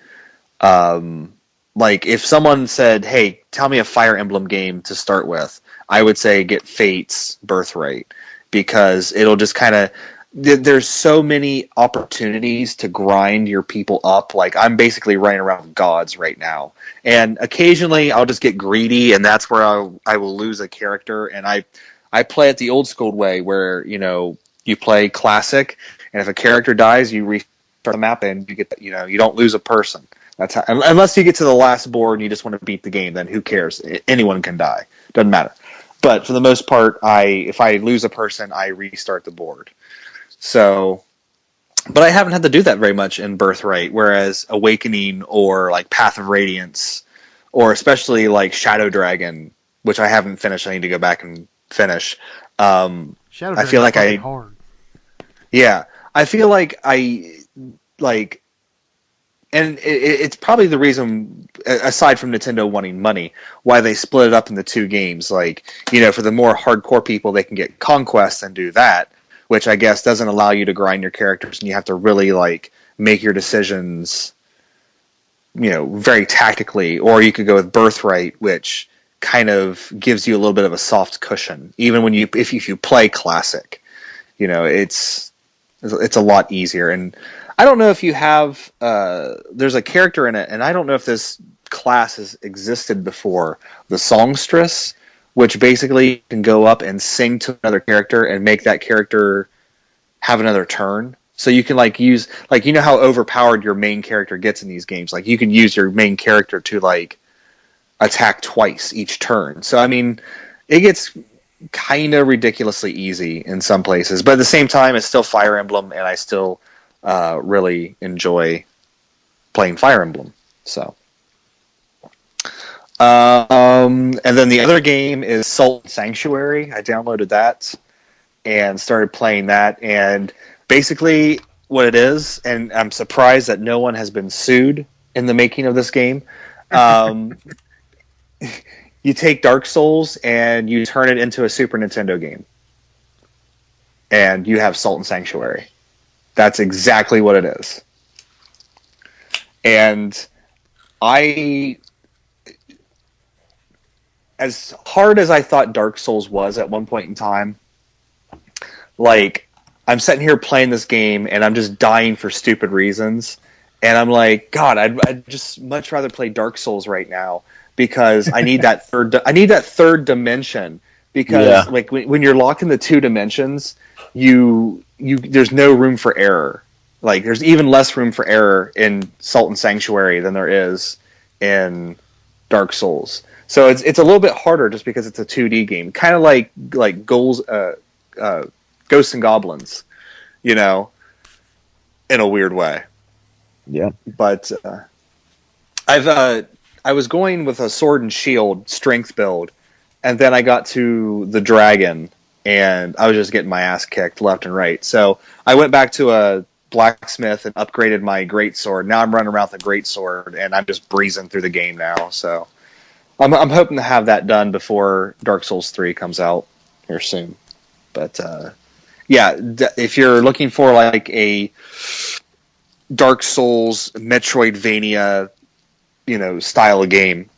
Like if someone said, hey, tell me a Fire Emblem game to start with, I would say get Fate's Birthright, because it'll just kind of, there's so many opportunities to grind your people up. Like I'm basically running around with gods right now, and occasionally I'll just get greedy, and that's where I will lose a character. And I play it the old school way, where you play classic, and if a character dies, you restart the map and you get you don't lose a person. That's how, unless you get to the last board and you just want to beat the game, then who cares? Anyone can die, doesn't matter. But for the most part, if I lose a person, I restart the board. So, but I haven't had to do that very much in Birthright, whereas Awakening or like Path of Radiance, or especially like Shadow Dragon, which I haven't finished, I need to go back and finish. Shadow I feel like hard. Yeah, I feel like and it's probably the reason, aside from Nintendo wanting money, why they split it up into two games. Like, for the more hardcore people, they can get Conquest and do that, which I guess doesn't allow you to grind your characters, and you have to really make your decisions, very tactically. Or you could go with Birthright, which kind of gives you a little bit of a soft cushion, even when if you play classic. It's a lot easier. And I don't know if you have, there's a character in it, and I don't know if this class has existed before, the Songstress, which basically can go up and sing to another character and make that character have another turn. So you can use, how overpowered your main character gets in these games. Like you can use your main character to attack twice each turn. So I mean, it gets kind of ridiculously easy in some places, but at the same time, it's still Fire Emblem, and I still really enjoy playing Fire Emblem. So, and then the other game is Salt Sanctuary. I downloaded that and started playing that, and basically what it is, and I'm surprised that no one has been sued in the making of this game. You take Dark Souls and you turn it into a Super Nintendo game, and you have Salt and Sanctuary. That's exactly what it is. And as hard as I thought Dark Souls was at one point in time, I'm sitting here playing this game and I'm just dying for stupid reasons. And I'm like, God, I'd just much rather play Dark Souls right now, because I need that third dimension. Because when you're locked in the two dimensions, there's no room for error. There's even less room for error in Salt and Sanctuary than there is in Dark Souls. So it's a little bit harder just because it's a 2D game, kind of like Ghosts and Goblins, in a weird way. Yeah. But I was going with a sword and shield strength build, and then I got to the dragon, and I was just getting my ass kicked left and right. So I went back to a blacksmith and upgraded my greatsword. Now I'm running around with a greatsword, and I'm just breezing through the game now. So I'm hoping to have that done before Dark Souls 3 comes out here soon. But if you're looking for a Dark Souls, Metroidvania, style of game,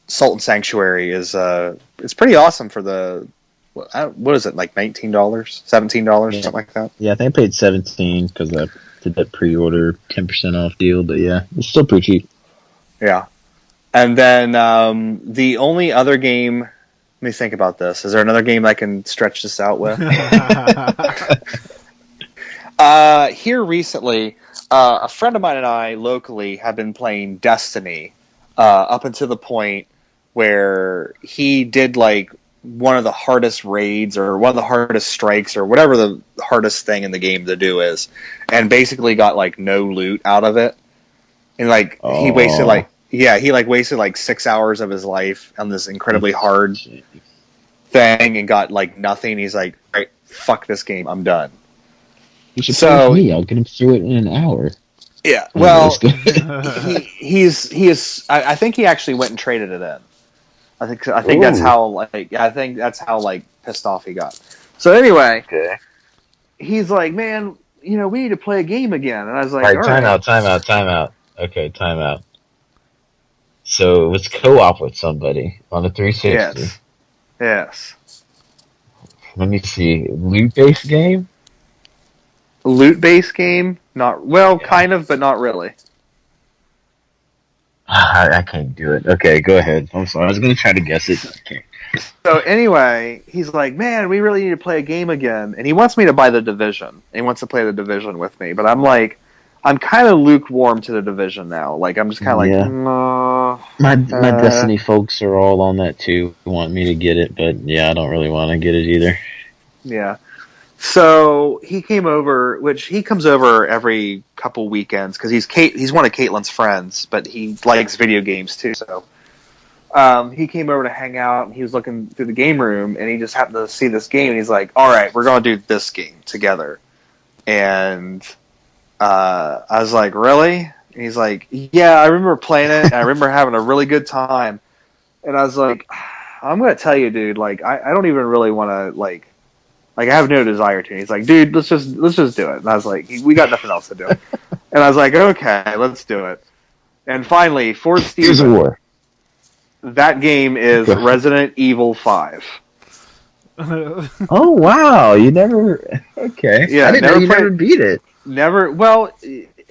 Salt and Sanctuary is it's pretty awesome for the what is it, $19, $17, something like that. Yeah, I think I paid $17 because I did that pre-order 10% off deal. But yeah, it's still pretty cheap. Yeah, and then the only other game. Let me think about this. Is there another game I can stretch this out with? Here recently, a friend of mine and I locally have been playing Destiny up until the point where he did one of the hardest raids or one of the hardest strikes or whatever the hardest thing in the game to do is, and basically got no loot out of it. And he wasted he like wasted like 6 hours of his life on this incredibly hard thing and got like nothing. He's like, all right, fuck this game, I'm done. You should play with me. I'll get him through it in an hour. Yeah, well, he is. I think he actually went and traded it in. I think that's how pissed off he got. So anyway, he's like, man, we need to play a game again. And I was like, all right, time out. Okay, time out. So it was co-op with somebody on a 360. Yes. Let me see. Loot-based game? Loot-based game? Kind of, but not really. I can't do it. Okay, go ahead. I'm sorry. I was going to try to guess it. Okay. So anyway, he's like, man, we really need to play a game again. And he wants me to buy The Division. He wants to play The Division with me. But I'm like, I'm kind of lukewarm to The Division now. Like, I'm just kind of like, no. My Destiny folks are all on that too. Want me to get it, but yeah, I don't really want to get it either. Yeah. So he came over, which he comes over every couple weekends because he's one of Caitlin's friends, but he likes video games too. So he came over to hang out, and he was looking through the game room, and he just happened to see this game, and he's like, "All right, we're going to do this game together." And I was like, "Really?" And he's like, "Yeah, I remember playing it, and I remember having a really good time." And I was like, "I'm going to tell you, dude. Like, I don't even really want to like." Like, I have no desire to. And he's like, dude, let's just do it. And I was like, we got nothing else to do. And I was like, okay, let's do it. And finally, for Steven, Here's a war. That game is Resident Evil 5. Oh, wow. You never... Okay. Yeah, I didn't know you never beat it. Never... Well,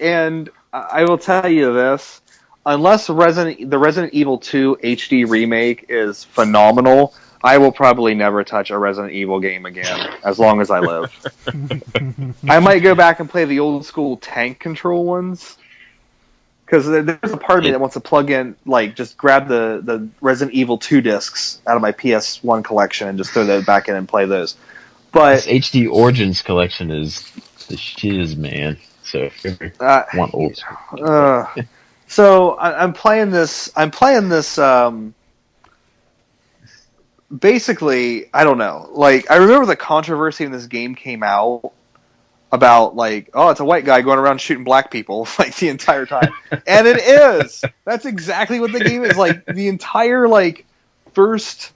and I will tell you this. Unless the Resident Evil 2 HD remake is phenomenal... I will probably never touch a Resident Evil game again, as long as I live. I might go back and play the old school tank control ones, because there's a part of me that wants to plug in, like, just grab the Resident Evil 2 discs out of my PS1 collection and just throw those back in and play those. But this HD Origins collection is the shiz, man. So if you want old school. So I'm playing this. Basically, I don't know. Like, I remember the controversy when this game came out about, like, oh, it's a white guy going around shooting black people, like, the entire time. And it is! That's exactly what the game is. Like, the entire, like, first,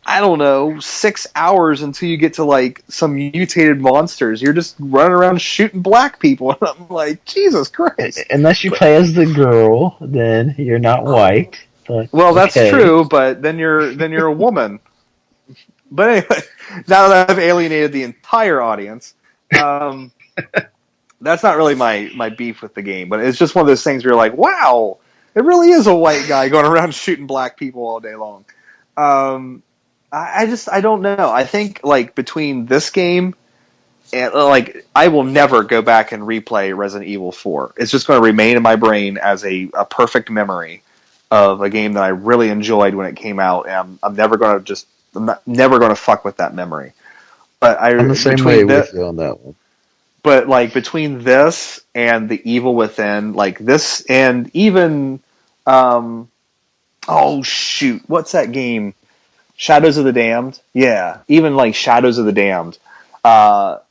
I don't know, 6 hours until you get to, like, some mutated monsters, you're just running around shooting black people. And I'm like, Jesus Christ. Unless you play as the girl, then you're not white. But, well, that's true, but then you're a woman. But anyway, now that I've alienated the entire audience, that's not really my beef with the game. But it's just one of those things where you're like, wow, it really is a white guy going around shooting black people all day long. I don't know. I think, like, between this game and, like, I will never go back and replay Resident Evil 4. It's just going to remain in my brain as a perfect memory of a game that I really enjoyed when it came out, and I'm never going to fuck with that memory. But I'm the same way with you on that one. But, like, between this and The Evil Within, like, this and even oh shoot, what's that game? Shadows of the Damned? Yeah, even, like, Shadows of the Damned.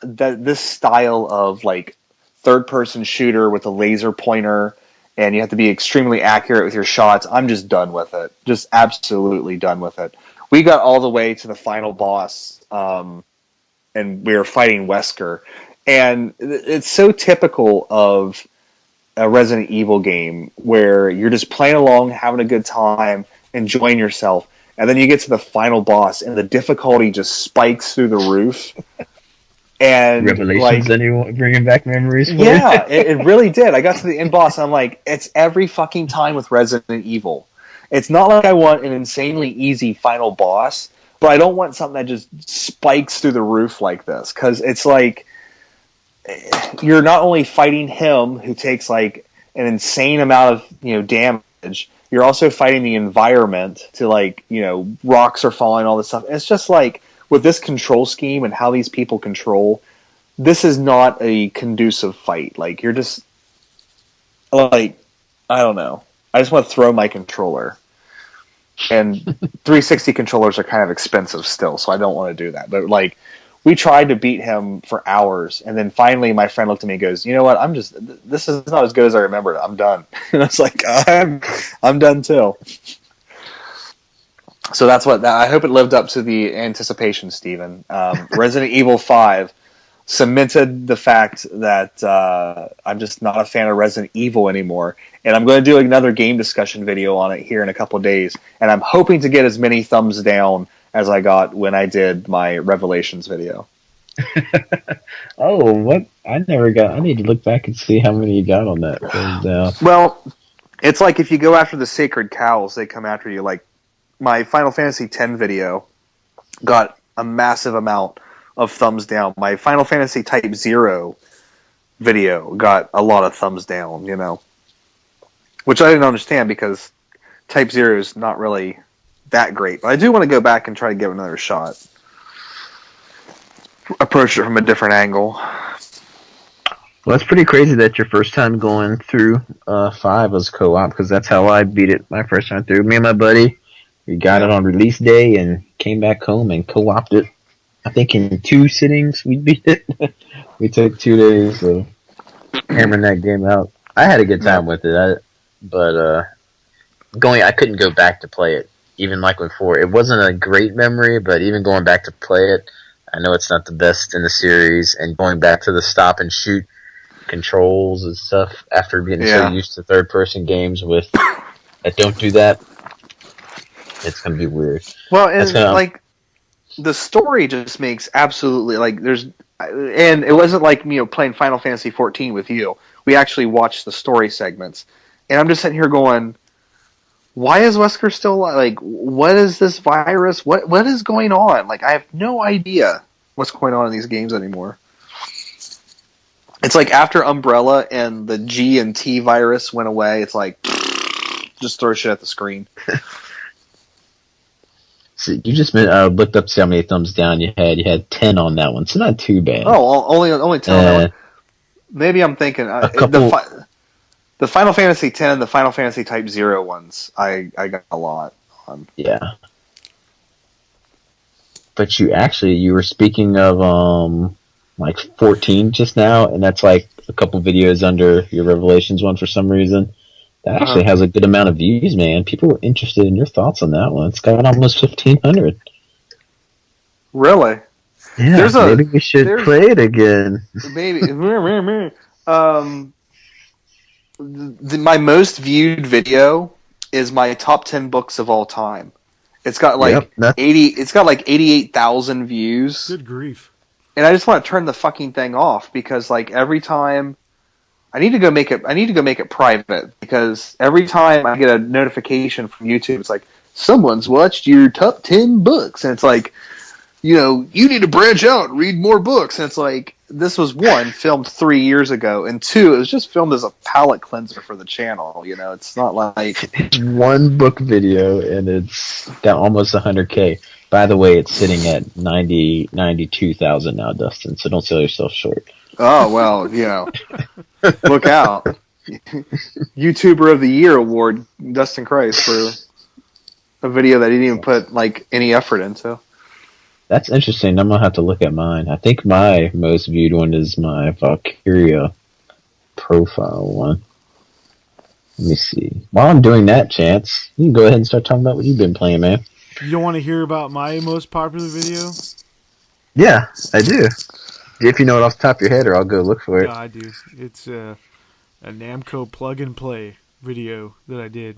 This style of, like, third-person shooter with a laser pointer, and you have to be extremely accurate with your shots. I'm just done with it. Just absolutely done with it. We got all the way to the final boss, and we were fighting Wesker. And it's so typical of a Resident Evil game where you're just playing along, having a good time, enjoying yourself, and then you get to the final boss, and the difficulty just spikes through the roof. And Revelations, like, anyone bringing back memories for yeah, it really did. I got to the end boss, and I'm like, it's every fucking time with Resident Evil. It's not like I want an insanely easy final boss, but I don't want something that just spikes through the roof like this, because it's like you're not only fighting him, who takes like an insane amount of damage. You're also fighting the environment to, like, rocks are falling, all this stuff. It's just like, with this control scheme and how these people control, this is not a conducive fight. Like, you're just, like, I don't know. I just want to throw my controller. And 360 controllers are kind of expensive still, so I don't want to do that. But like, we tried to beat him for hours, and then finally my friend looked at me and goes, "You know what? This is not as good as I remembered. I'm done." And I was like, I'm done too. So that's what. I hope it lived up to the anticipation, Steven. Resident Evil 5 cemented the fact that I'm just not a fan of Resident Evil anymore. And I'm going to do another game discussion video on it here in a couple of days. And I'm hoping to get as many thumbs down as I got when I did my Revelations video. Oh, what? I need to look back and see how many you got on that. Well, it's like if you go after the sacred cows, they come after you. Like, my Final Fantasy X video got a massive amount of thumbs down. My Final Fantasy Type 0 video got a lot of thumbs down, you know. Which I didn't understand because Type 0 is not really that great. But I do want to go back and try to give it another shot. Approach it from a different angle. Well, it's pretty crazy that your first time going through 5 was co-op, because that's how I beat it my first time through. Me and my buddy, we got it on release day and came back home and co-opted it. I think in 2 sittings we beat it. We took 2 days of hammering that game out. I had a good time with it, but I couldn't go back to play it. Even like with 4, it wasn't a great memory, but even going back to play it, I know it's not the best in the series, and going back to the stop and shoot controls and stuff after getting so used to third-person games that don't do that, it's going to be weird. Well, and the story just makes absolutely, and it wasn't like, playing Final Fantasy 14 with you. We actually watched the story segments, and I'm just sitting here going, why is Wesker still alive? Like, what is this virus? What is going on? Like, I have no idea what's going on in these games anymore. It's like after Umbrella and the G and T virus went away, it's like, just throw shit at the screen. So you just looked up to see how many thumbs down you had. You had 10 on that one, so not too bad. Oh, only 10 on that one. Maybe I'm thinking the Final Fantasy X and the Final Fantasy Type 0 ones, I got a lot on. Yeah. But you were speaking of 14 just now, and that's like a couple videos under your Revelations one for some reason. That actually has a good amount of views, man. People were interested in your thoughts on that one. It's got almost 1,500. Really? Yeah, maybe we should play it again. Maybe. My most viewed video is my top 10 books of all time. It's got 88,000 views. Good grief. And I just want to turn the fucking thing off because every time I need to go make it private, because every time I get a notification from YouTube, it's like, someone's watched your top 10 books, and it's like, you need to branch out and read more books. And it's like, this was 1, filmed 3 years ago, and 2, it was just filmed as a palate cleanser for the channel. It's not like 1 book video, and it's got almost 100K. By the way, it's sitting at 92,000 now, Dustin, so don't sell yourself short. Oh, well, look out. YouTuber of the Year award, Dustin Christ, for a video that he didn't even put, any effort into. That's interesting. I'm going to have to look at mine. I think my most viewed one is my Valkyria profile one. Let me see. While I'm doing that, Chance, you can go ahead and start talking about what you've been playing, man. You don't want to hear about my most popular video? Yeah, I do. If you know it off the top of your head, or I'll go look for it. Yeah, I do. It's a Namco plug-and-play video that I did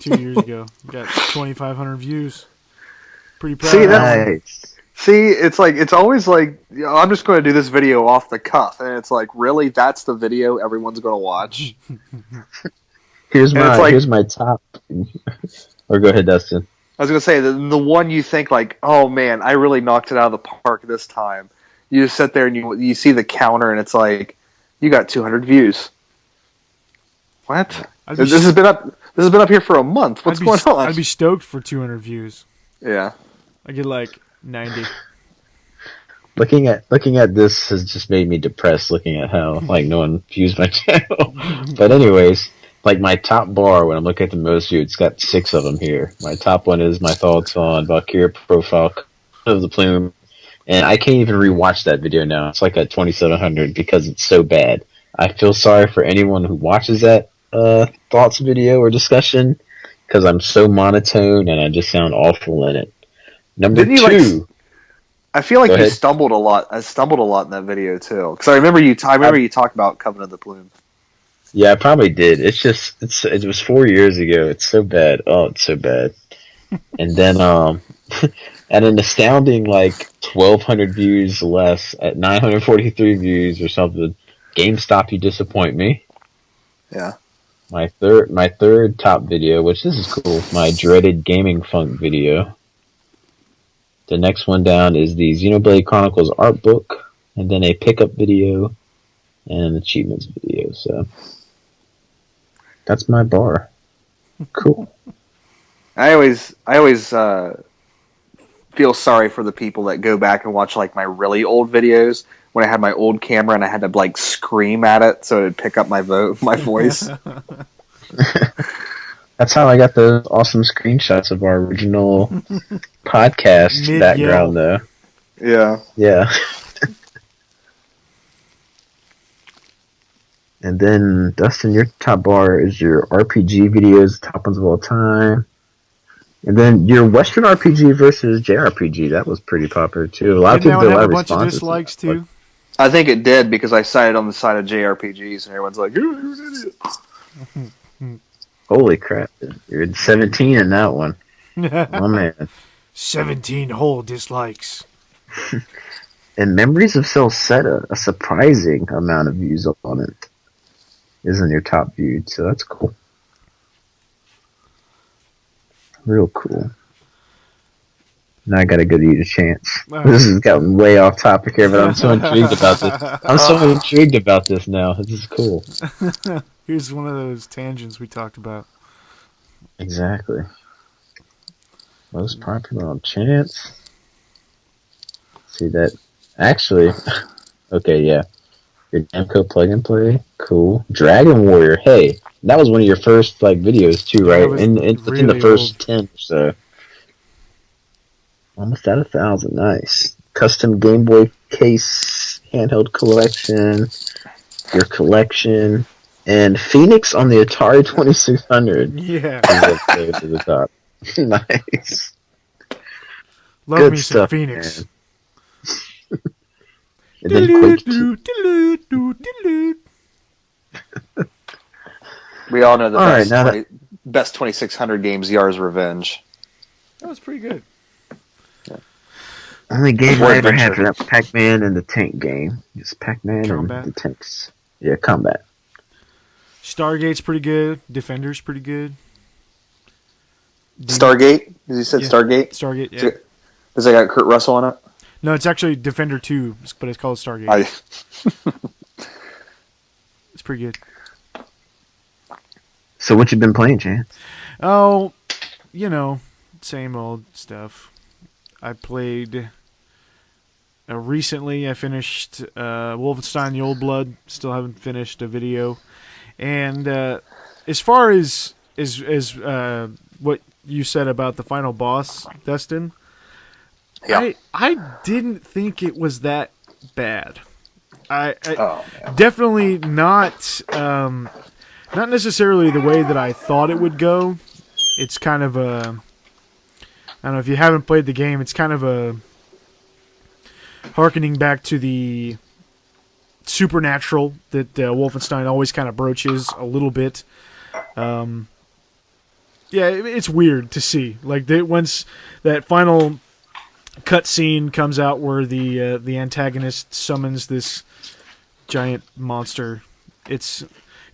2 years ago. Got 2,500 views. Pretty proud of that. See, it's always like, I'm just going to do this video off the cuff, and it's like, really, that's the video everyone's going to watch? Here's my top. Or go ahead, Dustin. I was going to say, the one you think oh man, I really knocked it out of the park this time. You just sit there and you see the counter, and it's like, you got 200 views. What? This has been up here for a month. What's going on? I'd be stoked for 200 views. Yeah. I get 90. Looking at this has just made me depressed. Looking at how no one views my channel. But anyways, like my top bar when I'm looking at the most viewed, it's got 6 of them here. My top one is my thoughts on Valkyria profile of the plume, and I can't even rewatch that video now. It's like at 2700 because it's so bad. I feel sorry for anyone who watches that thoughts video or discussion because I'm so monotone and I just sound awful in it. Number 2. I feel like you stumbled a lot. I stumbled a lot in that video too because I remember you talked about Covenant of the Plume. Yeah, I probably did. It was 4 years ago. It's so bad. Oh, it's so bad. And then, at an astounding, 1,200 views less, at 943 views or something, GameStop, you disappoint me. Yeah. My third top video, which this is cool, my dreaded gaming funk video. The next one down is the Xenoblade Chronicles art book, and then a pickup video, and an achievements video, so... That's my bar. Cool. I always feel sorry for the people that go back and watch my really old videos when I had my old camera and I had to scream at it so it'd pick up my voice. That's how I got those awesome screenshots of our original podcast background, though. Yeah. Yeah. And then, Dustin, your top bar is your RPG videos, top ones of all time. And then your Western RPG versus JRPG, that was pretty popular, too. A lot of people have a bunch of dislikes, too? I think it did, because I cited on the side of JRPGs, and everyone's like, you're an idiot. Holy crap. You're 17 in that one. Oh, man. 17 whole dislikes. And Memories of Celceta, a surprising amount of views on it. Isn't your top viewed, so that's cool. Real cool. Now I gotta give you a chance. This has gotten way off topic here, but I'm so intrigued about this. I'm so intrigued about this now. This is cool. Here's one of those tangents we talked about. Exactly. Most popular on Chance. See that? Actually, okay, yeah. Your Namco plug and play, cool. Dragon Warrior, hey, that was one of your first videos too, right? Within the first 10 or so. Almost at 1,000, nice. Custom Game Boy case, handheld collection, your collection, and Phoenix on the Atari 2600. Yeah. To the top. Nice. Love Good me stuff, some Phoenix. Man. And then Quake 2. We all know the best 2600 games, Yar's Revenge. That was pretty good. Yeah. Only game I ever had for that was Pac-Man and the tank game. Just Pac-Man and the tanks. Yeah, Combat. Stargate's pretty good. Defender's pretty good. Stargate? Did you say Stargate? Stargate, yeah. Does it got Kurt Russell on it? No, it's actually Defender 2, but it's called Stargate. It's pretty good. So what you been playing, Chance? Oh, same old stuff. I played... recently, I finished Wolfenstein the Old Blood. Still haven't finished a video. And as far as what you said about the final boss, Dustin... Yeah. I didn't think it was that bad. I definitely not necessarily the way that I thought it would go. It's kind of a, I don't know if you haven't played the game. It's kind of a harkening back to the supernatural that Wolfenstein always kind of broaches a little bit. Yeah, it's weird to see. Once that final cutscene comes out where the antagonist summons this giant monster, it's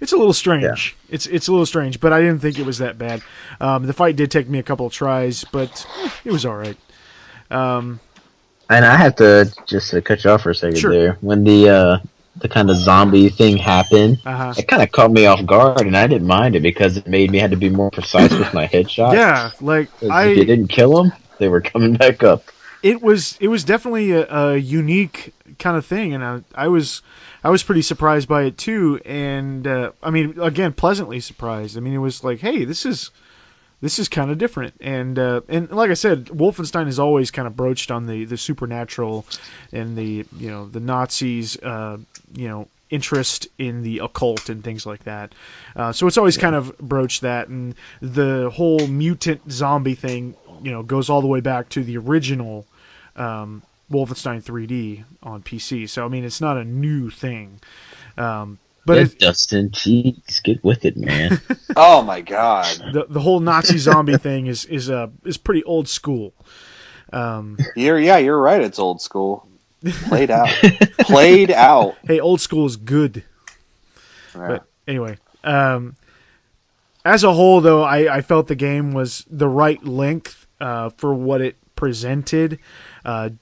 a little strange. Yeah. It's a little strange, but I didn't think it was that bad. The fight did take me a couple of tries, but it was all right. And I have to just cut you off for a second there. When the kind of zombie thing happened, it kind of caught me off guard, and I didn't mind it because it made me have to be more precise with my headshots. Yeah, if you didn't kill them, they were coming back up. it was definitely a unique kind of thing, and I was pretty surprised by it too. And I mean, again, pleasantly surprised. I mean, it was like, hey, this is kind of different. And like I said, Wolfenstein is always kind of broached on the supernatural and the the Nazis interest in the occult and things like that. So it's always kind of broached that, and the whole mutant zombie thing goes all the way back to the original Wolfenstein 3D on PC. So I mean, it's not a new thing. But Dustin, jeez, get with it, man. Oh my god. The whole Nazi zombie thing is pretty old school. You're right. It's old school. Played out. Played out. Hey, old school is good. Yeah. But anyway, as a whole, though, I felt the game was the right length for what it presented.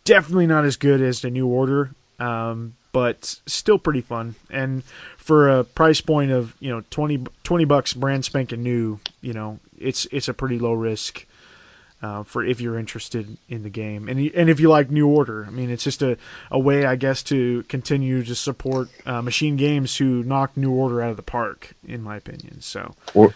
Definitely not as good as the New Order, but still pretty fun. And for a price point of $20 brand spanking new, it's a pretty low risk for if you're interested in the game, and if you like New Order. I mean, it's just a way, I guess, to continue to support Machine Games, who knocked New Order out of the park, in my opinion. So, or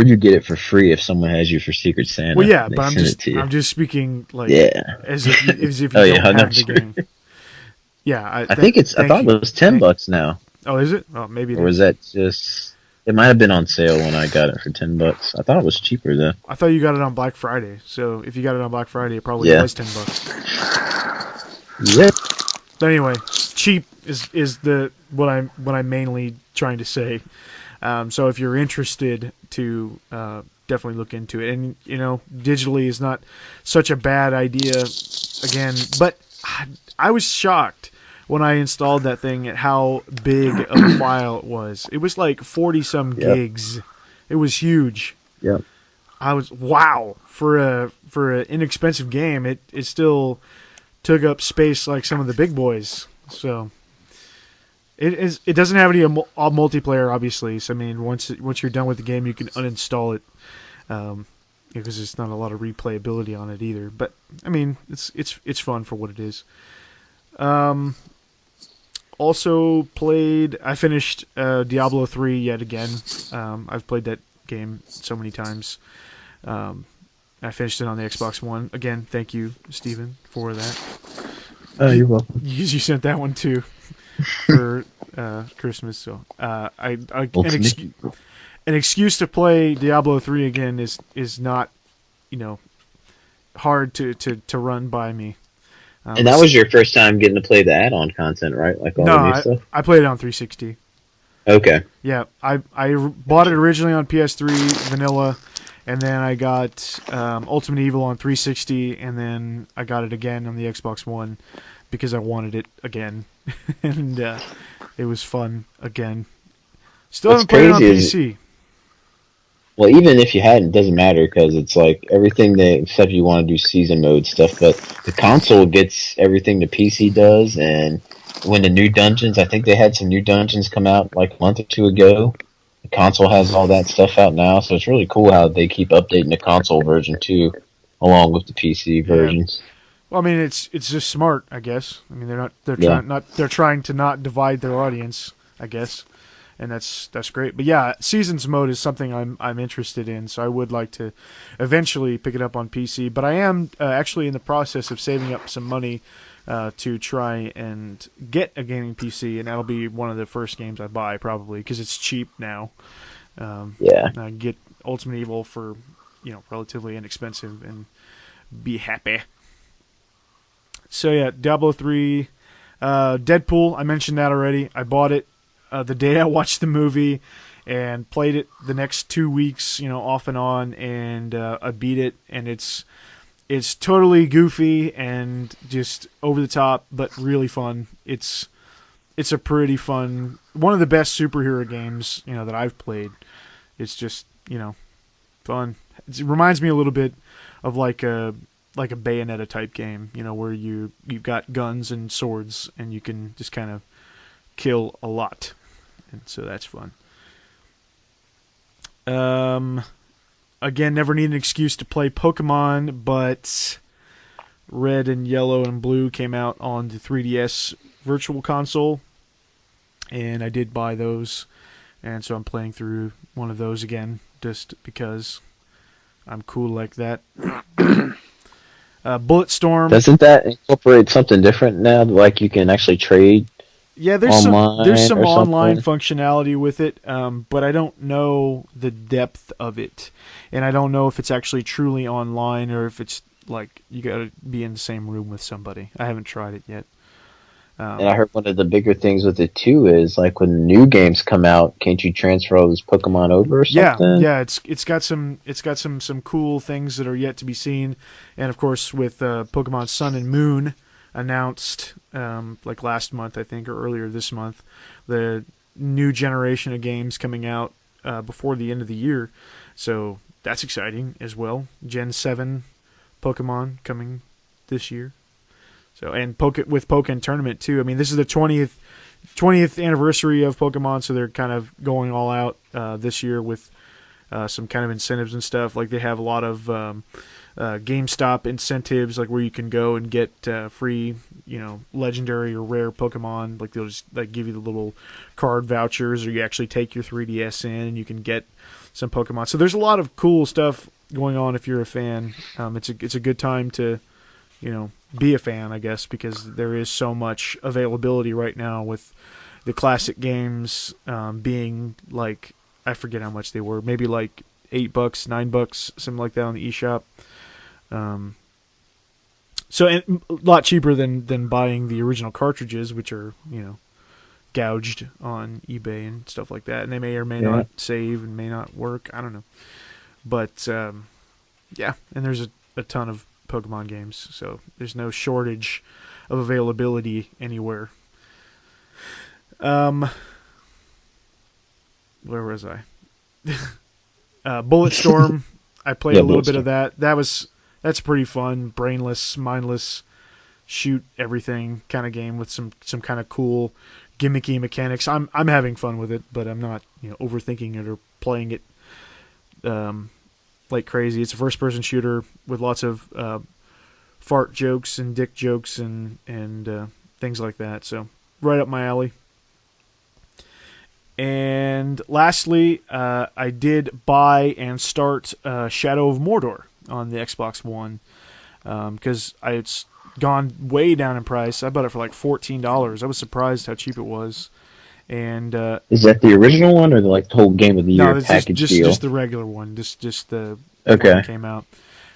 you get it for free if someone has you for Secret Santa. Well, yeah, but I'm just speaking like as if you oh, don't have the game. Yeah, I thought it was $10 now. Oh, is it? Oh, maybe. Or was that just? It might have been on sale when I got it for $10. I thought it was cheaper though. I thought you got it on Black Friday. So if you got it on Black Friday, it probably was $10. Yep. But anyway, cheap is what I'm mainly trying to say. So if you're interested to definitely look into it, and digitally is not such a bad idea. Again, but I was shocked when I installed that thing at how big of a file it was. It was like 40-some gigs. It was huge. Yep. I was for an inexpensive game. It still took up space like some of the big boys. So it doesn't have any multiplayer, obviously. So I mean, once you're done with the game, you can uninstall it because there's not a lot of replayability on it either. But I mean, it's fun for what it is. Also I finished Diablo 3 yet again. I've played that game so many times. I finished it on the Xbox One. Again, thank you, Steven, for that. You're welcome. You sent that one too for Christmas. So an excuse to play Diablo 3 again is not, hard to run by me. And that was your first time getting to play the add-on content, right? Like all the new stuff? I played it on 360. Okay. Yeah, I bought it originally on PS3 vanilla, and then I got Ultimate Evil on 360, and then I got it again on the Xbox One because I wanted it again, and it was fun again. Still haven't played it on PC. Well, even if you hadn't, it doesn't matter because it's like everything except you want to do season mode stuff. But the console gets everything the PC does, and when the new dungeons, I think they had some new dungeons come out like a month or two ago. The console has all that stuff out now, so it's really cool how they keep updating the console version too, along with the PC versions. Well, I mean, it's just smart, I guess. I mean, they're trying to not divide their audience, I guess. And that's great. But yeah, Seasons mode is something I'm interested in, so I would like to eventually pick it up on PC. But I am actually in the process of saving up some money to try and get a gaming PC, and that'll be one of the first games I buy probably because it's cheap now. I get Ultimate Evil for relatively inexpensive and be happy. So yeah, Diablo 3, Deadpool. I mentioned that already. I bought it the day I watched the movie and played it the next 2 weeks, off and on, and I beat it, and it's totally goofy and just over the top, but really fun. It's a pretty fun, one of the best superhero games, that I've played. It's just, fun. It reminds me a little bit of like a Bayonetta type game, where you've got guns and swords and you can just kind of kill a lot, and so that's fun. Again, never need an excuse to play Pokemon, but Red and Yellow and Blue came out on the 3DS Virtual Console, and I did buy those, and so I'm playing through one of those again, just because I'm cool like that. Bulletstorm. Doesn't that incorporate something different now? Like you can actually trade? Yeah, there's some online functionality with it, but I don't know the depth of it, and I don't know if it's actually truly online or if it's like you got to be in the same room with somebody. I haven't tried it yet. And I heard one of the bigger things with it too is like when new games come out, can't you transfer all those Pokemon over or something? Yeah, it's got some cool things that are yet to be seen, and of course with Pokemon Sun and Moon announced like last month I think or earlier this month, the new generation of games coming out before the end of the year, so that's exciting as well. Gen 7 Pokemon coming this year. So and with Pokken Tournament too. I mean, this is the 20th anniversary of Pokemon, so they're kind of going all out this year with some kind of incentives and stuff. Like they have a lot of GameStop incentives, like where you can go and get free, legendary or rare Pokemon. Like they'll just like give you the little card vouchers, or you actually take your 3DS in and you can get some Pokemon. So there's a lot of cool stuff going on if you're a fan. It's a good time to be a fan, I guess, because there is so much availability right now with the classic games being like, I forget how much they were, maybe like $8, $9, something like that on the eShop. So and a lot cheaper than buying the original cartridges, which are gouged on eBay and stuff like that, and they may or may not save and may not work. I don't know, but yeah, and there's a ton of Pokemon games, so there's no shortage of availability anywhere. Where was I? Bulletstorm. I played a little bit of that. That's pretty fun, brainless, mindless, shoot everything kind of game with some kind of cool gimmicky mechanics. I'm having fun with it, but I'm not overthinking it or playing it like crazy. It's a first-person shooter with lots of fart jokes and dick jokes and things like that. So right up my alley. And lastly, I did buy and start Shadow of Mordor on the Xbox One because it's gone way down in price. I bought it for like $14. I was surprised how cheap it was. And is that the original one or the whole Game of the Year package deal? Just the regular one. Just the one that came out.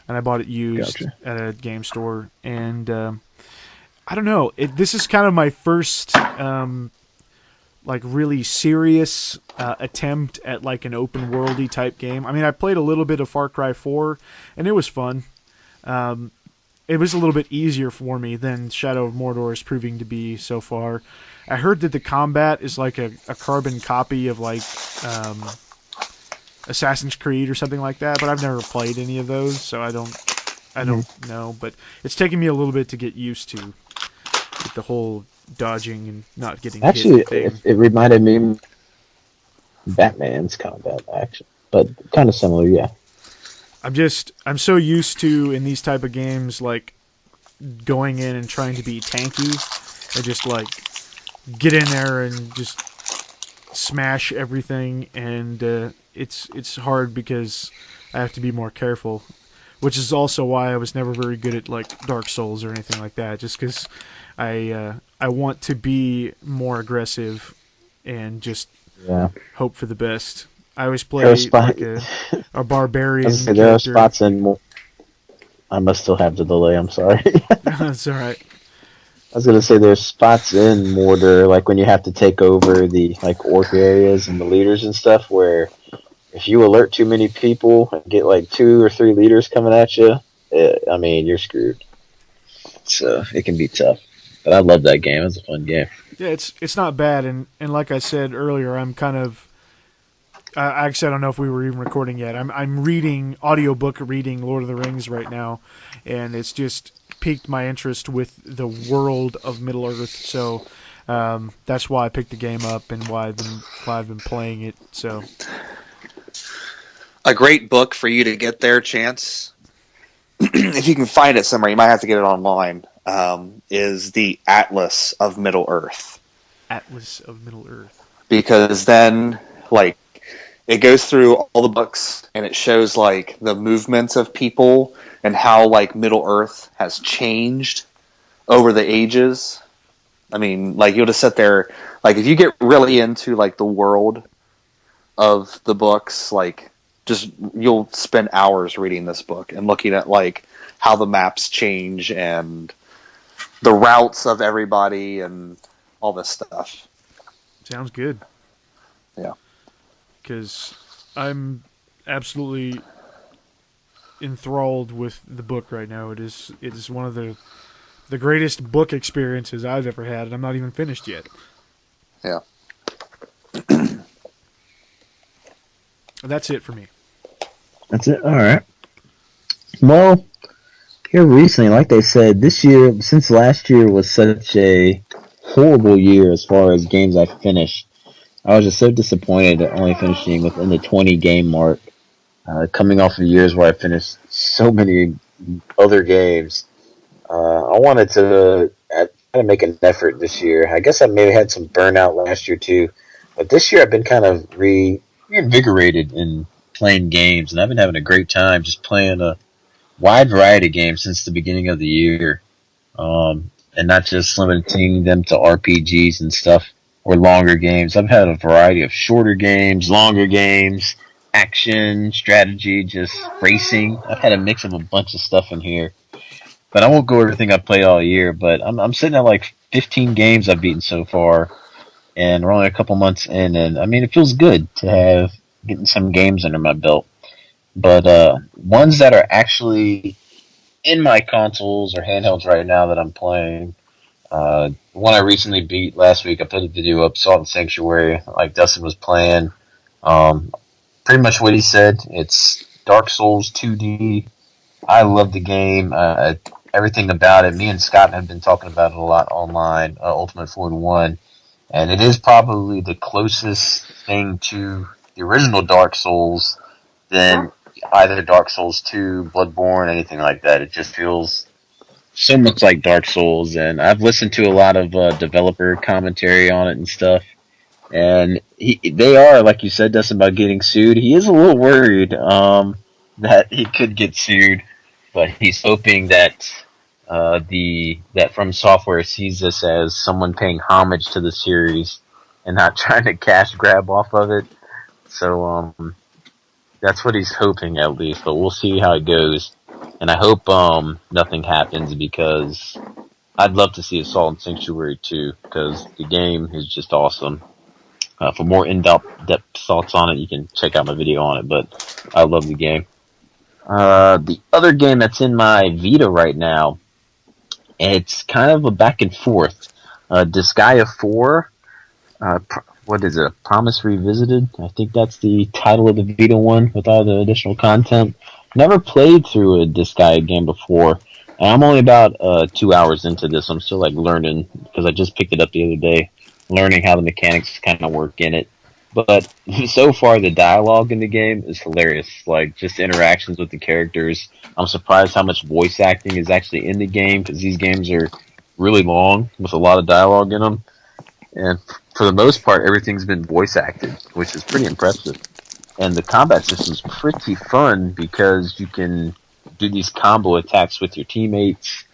And I bought it used at a game store. And I don't know. This is kind of my first really serious attempt at like an open worldy type game. I mean, I played a little bit of Far Cry 4, and it was fun. It was a little bit easier for me than Shadow of Mordor is proving to be so far. I heard that the combat is like a carbon copy of like Assassin's Creed or something like that, but I've never played any of those, so I don't know. But it's taken me a little bit to get used to with the whole dodging and not getting hit thing. It reminded me of Batman's combat action, but kind of similar, yeah. I'm so used to in these type of games like going in and trying to be tanky and just like get in there and just smash everything, and it's hard because I have to be more careful, which is also why I was never very good at like Dark Souls or anything like that, just because I want to be more aggressive and just hope for the best. I always play like a barbarian character. There are spots in... I must still have the delay, I'm sorry. That's alright. I was going to say there's spots in Mordor, like when you have to take over the like orc areas and the leaders and stuff, where if you alert too many people and get like 2 or 3 leaders coming at you, I mean, you're screwed. So it can be tough. But I love that game. It's a fun game. Yeah, it's not bad, and like I said earlier, I'm kind of... actually, I don't know if we were even recording yet. I'm reading audiobook reading Lord of the Rings right now, and it's just piqued my interest with the world of Middle Earth. So that's why I picked the game up and why I've been playing it. So a great book for you to get there, Chance. if you can find it somewhere, you might have to get it online, is the Atlas of Middle-earth. Atlas of Middle-earth. Because then, like, it goes through all the books, and it shows, like, the movements of people and how, like, Middle-earth has changed over the ages. I mean, like, you'll just sit there, like, if you get really into, like, the world of the books, like, just, you'll spend hours reading this book and looking at, like, how the maps change and the routes of everybody and all this stuff. Sounds good. Yeah. Because I'm absolutely enthralled with the book right now. It is one of the greatest book experiences I've ever had, and I'm not even finished yet. Yeah. That's it for me. That's it? Alright. Well, here recently, like they said, this year, since last year was such a horrible year as far as games I finished, I was just so disappointed at only finishing within the 20 game mark. Coming off of years where I finished so many other games, I wanted to try to make an effort this year. I guess I maybe had some burnout last year too, but this year I've been kind of reinvigorated in playing games, and I've been having a great time just playing a wide variety of games since the beginning of the year, and not just limiting them to RPGs and stuff or longer games. I've had a variety of shorter games, longer games, action, strategy, just racing. I've had a mix of a bunch of stuff in here. But I won't go over everything I've played all year, but I'm sitting at like 15 games I've beaten so far, and we're only a couple months in, and I mean, it feels good to have getting some games under my belt. But ones that are actually in my consoles or handhelds right now that I'm playing, one I recently beat last week, I put a video up, Salt and Sanctuary, like Dustin was playing. Pretty much what he said. It's Dark Souls 2D. I love the game. Everything about it. Me and Scott have been talking about it a lot online, Ultimate 4-1. And it is probably the closest thing to the original Dark Souls than either Dark Souls 2, Blood-Borne, anything like that. It just feels so much like Dark Souls. And I've listened to a lot of developer commentary on it and stuff. And they are, like you said, Dustin, about getting sued. He is a little worried that he could get sued, but he's hoping that that From Software sees this as someone paying homage to the series and not trying to cash grab off of it. So that's what he's hoping, at least. But we'll see how it goes. And I hope nothing happens, because I'd love to see Assault and Sanctuary 2, because the game is just awesome. For more in-depth thoughts on it, you can check out my video on it, but I love the game. The other game that's in my Vita right now, it's kind of a back and forth. Disgaea 4, what is it, Promise Revisited? I think that's the title of the Vita one, with all the additional content. Never played through a Disgaea game before, and I'm only about 2 hours into this. I'm still like learning, because I just picked it up the other day, learning how the mechanics kind of work in it. But so far, the dialogue in the game is hilarious. Like, just interactions with the characters. I'm surprised how much voice acting is actually in the game, because these games are really long with a lot of dialogue in them. And for the most part, everything's been voice acted, which is pretty impressive. And the combat system's pretty fun, because you can do these combo attacks with your teammates,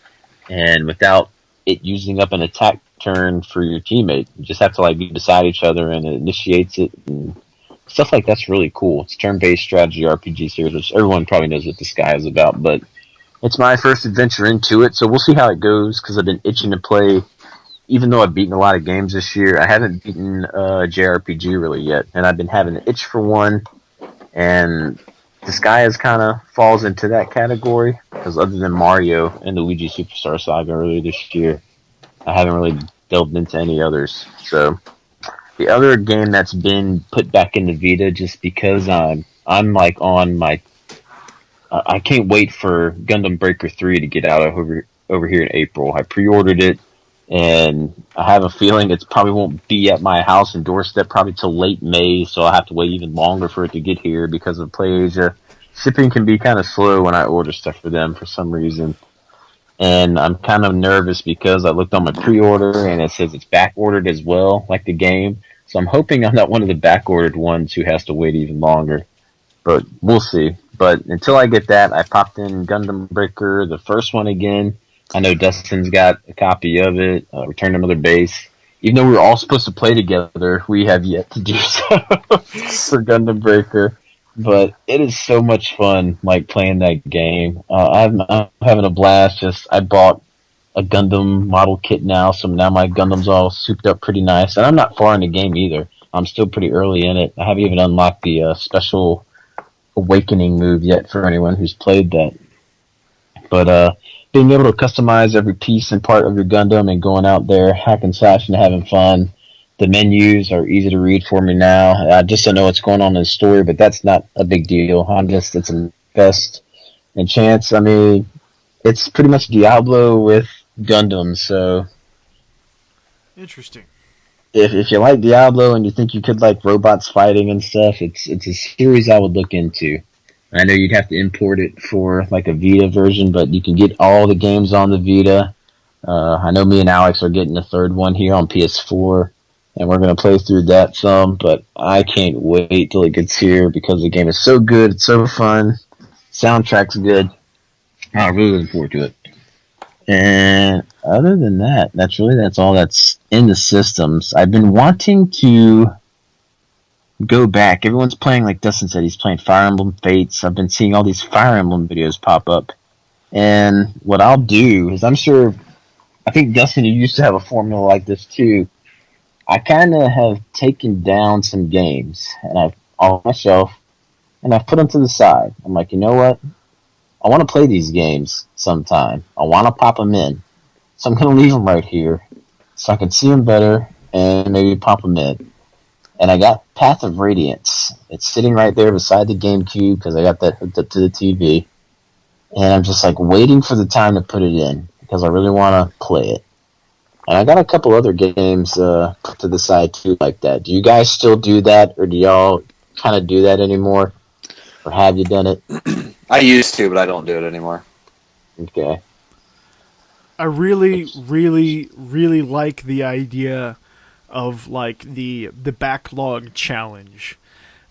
and without it using up an attack turn for your teammate. You just have to like be beside each other, and it initiates it, and stuff like that's really cool. It's turn-based strategy RPG series, which everyone probably knows what this guy is about, but it's my first adventure into it, so we'll see how it goes, because I've been itching to play. Even though I've beaten a lot of games this year, I haven't beaten a JRPG really yet, and I've been having an itch for one, and Disgaea kind of falls into that category, because other than Mario and the Luigi Superstar Saga earlier this year, I haven't really delved into any others. So the other game that's been put back into Vita, just because I'm like on my, I can't wait for Gundam Breaker 3 to get out over here in April. I pre-ordered it, and I have a feeling it probably won't be at my house and doorstep probably till late May, so I'll have to wait even longer for it to get here because of PlayAsia shipping can be kind of slow when I order stuff for them for some reason. And I'm kind of nervous because I looked on my pre-order and it says it's back-ordered as well, like the game. So I'm hoping I'm not one of the back-ordered ones who has to wait even longer. But we'll see. But until I get that, I popped in Gundam Breaker, the first one again. I know Dustin's got a copy of it, Return to Mother Base. Even though we were all supposed to play together, we have yet to do so for Gundam Breaker. But it is so much fun, like, playing that game. I'm having a blast. I bought a Gundam model kit now, so now my Gundam's all souped up pretty nice. And I'm not far in the game either. I'm still pretty early in it. I haven't even unlocked the special awakening move yet for anyone who's played that. But being able to customize every piece and part of your Gundam and going out there, hacking, slashing, and having fun. The menus are easy to read for me now. I just don't know what's going on in the story, but that's not a big deal. It's a best and chance. I mean, it's pretty much Diablo with Gundam, so. Interesting. If you like Diablo and you think you could like robots fighting and stuff, it's a series I would look into. I know you'd have to import it for like a Vita version, but you can get all the games on the Vita. I know me and Alex are getting the third one here on PS4. And we're going to play through that some, but I can't wait till it gets here because the game is so good, it's so fun, soundtrack's good. I'm really looking forward to it. And other than that, that's all that's in the systems. I've been wanting to go back. Everyone's playing, like Dustin said, he's playing Fire Emblem Fates. I've been seeing all these Fire Emblem videos pop up. And what I'll do is I think Dustin, you used to have a formula like this too. I kind of have taken down some games and I've on my shelf and I've put them to the side. I'm like, you know what? I want to play these games sometime. I want to pop them in. So I'm going to leave them right here so I can see them better and maybe pop them in. And I got Path of Radiance. It's sitting right there beside the GameCube because I got that hooked up to the TV. And I'm just like waiting for the time to put it in because I really want to play it. And I got a couple other games put to the side too like that. Do you guys still do that, or do y'all kind of do that anymore? Or have you done it? I used to, but I don't do it anymore. Okay. I really, really, really like the idea of like the backlog challenge.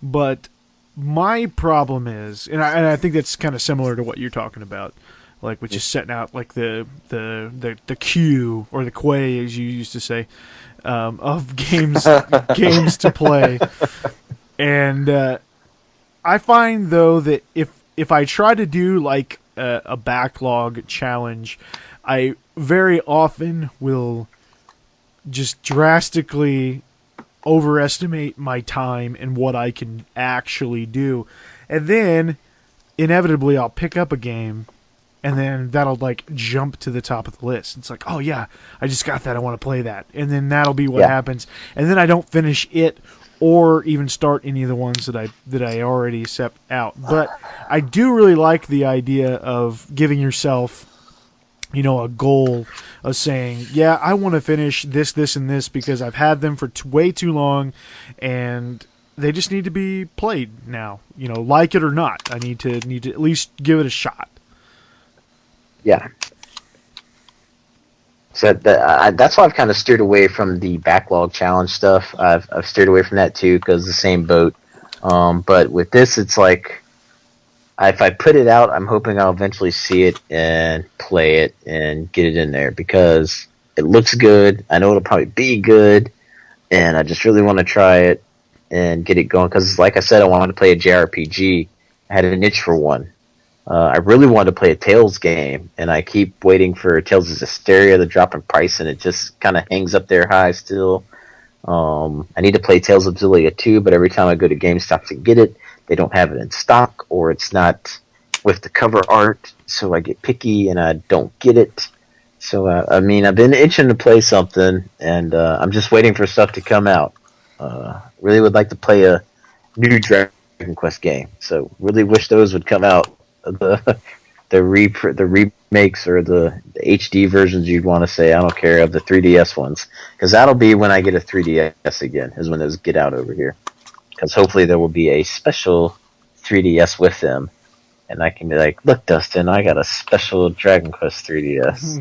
But my problem is, and I think that's kind of similar to what you're talking about. Like, which is setting out like the queue or the quay, as you used to say, of games to play. And I find though that if I try to do like a backlog challenge, I very often will just drastically overestimate my time and what I can actually do, and then inevitably I'll pick up a game. And then that'll like jump to the top of the list. It's like, oh yeah, I just got that. I want to play that. And then that'll be what happens. And then I don't finish it or even start any of the ones that I already set out. But I do really like the idea of giving yourself, a goal of saying, yeah, I want to finish this, and this because I've had them for way too long, and they just need to be played now. Like it or not, I need to at least give it a shot. Yeah. So that's why I've kind of steered away from the backlog challenge stuff. I've steered away from that too because the same boat. But with this, it's like if I put it out, I'm hoping I'll eventually see it and play it and get it in there because it looks good. I know it'll probably be good, and I just really want to try it and get it going because, like I said, I wanted to play a JRPG. I had an itch for one. I really wanted to play a Tales game, and I keep waiting for Tales of Hysteria to drop in price, and it just kind of hangs up there high still. I need to play Tales of Xillia 2, but every time I go to GameStop to get it, they don't have it in stock, or it's not with the cover art, so I get picky and I don't get it. So, I've been itching to play something, and I'm just waiting for stuff to come out. Really would like to play a new Dragon Quest game, so really wish those would come out. The remakes or the HD versions you'd want to say, I don't care, of the 3DS ones, because that'll be when I get a 3DS again, is when those get out over here, because hopefully there will be a special 3DS with them, and I can be like, "Look, Dustin, I got a special Dragon Quest 3DS."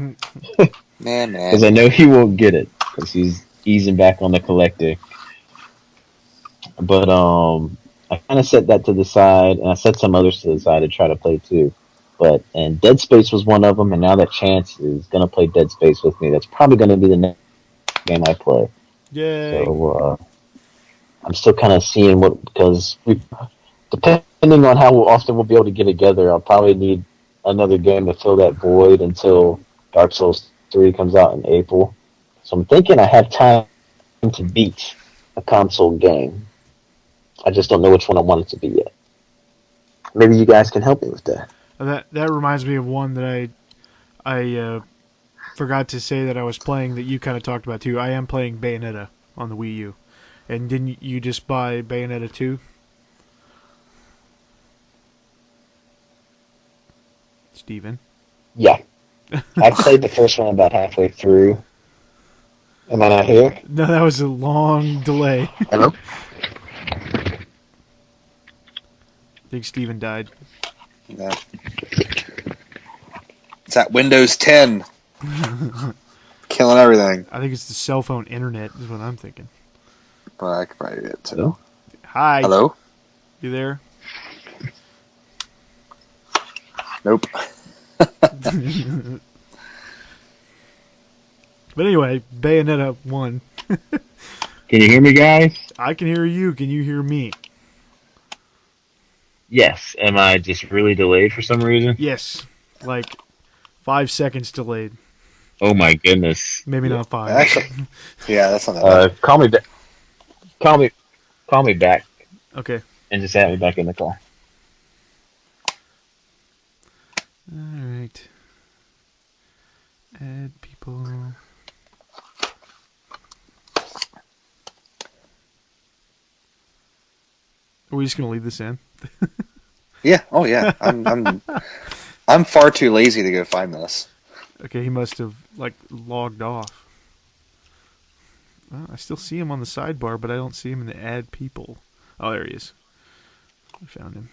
Man. Because I know he won't get it because he's easing back on the collector. But I kind of set that to the side, and I set some others to the side to try to play too. And Dead Space was one of them, and now that Chance is gonna play Dead Space with me, that's probably gonna be the next game I play. Yay! So I'm still kind of seeing because depending on how often we'll be able to get together, I'll probably need another game to fill that void until Dark Souls 3 comes out in April. So I'm thinking I have time to beat a console game. I just don't know which one I want it to be yet. Maybe you guys can help me with that. That reminds me of one that I forgot to say that I was playing that you kind of talked about too. I am playing Bayonetta on the Wii U. And didn't you just buy Bayonetta 2? Steven? Yeah. I played the first one about halfway through. Am I not here? No, that was a long delay. Hello? I think Steven died. Yeah. It's that Windows 10. Killing everything. I think it's the cell phone internet is what I'm thinking. But I could probably get it too. Hello? Hi. Hello? You there? Nope. But anyway, Bayonetta 1. Can you hear me, guys? I can hear you. Can you hear me? Yes. Am I just really delayed for some reason? Yes. Like 5 seconds delayed. Oh my goodness. Maybe not 5. Actually, yeah, that's not that bad. Call me back. Call me back. Okay. And just add me back in the call. Alright. Add people. Are we just gonna leave this in? Yeah. Oh, yeah. I'm far too lazy to go find this. Okay, he must have logged off. Well, I still see him on the sidebar, but I don't see him in the add people. Oh, there he is. I found him.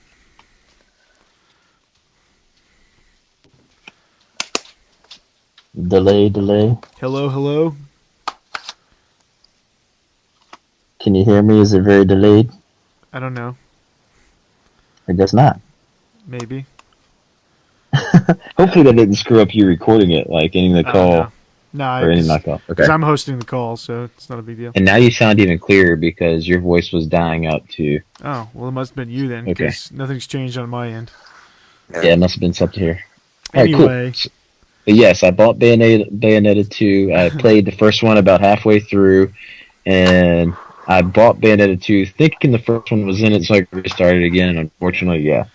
Delay. Hello. Can you hear me? Is it very delayed? I don't know. I guess not. Maybe. Hopefully that didn't screw up you recording it, like ending the call. No, or ending my call. Okay. Because I'm hosting the call, so it's not a big deal. And now you sound even clearer because your voice was dying out too. Oh, well, it must have been you then, because nothing's changed on my end. Yeah, it must have been something here. Anyway. Right, cool. But yes, I bought Bayonetta 2. I played the first one about halfway through, and I bought Bayonetta 2 thinking the first one was in it, so I restarted again, and unfortunately, yeah,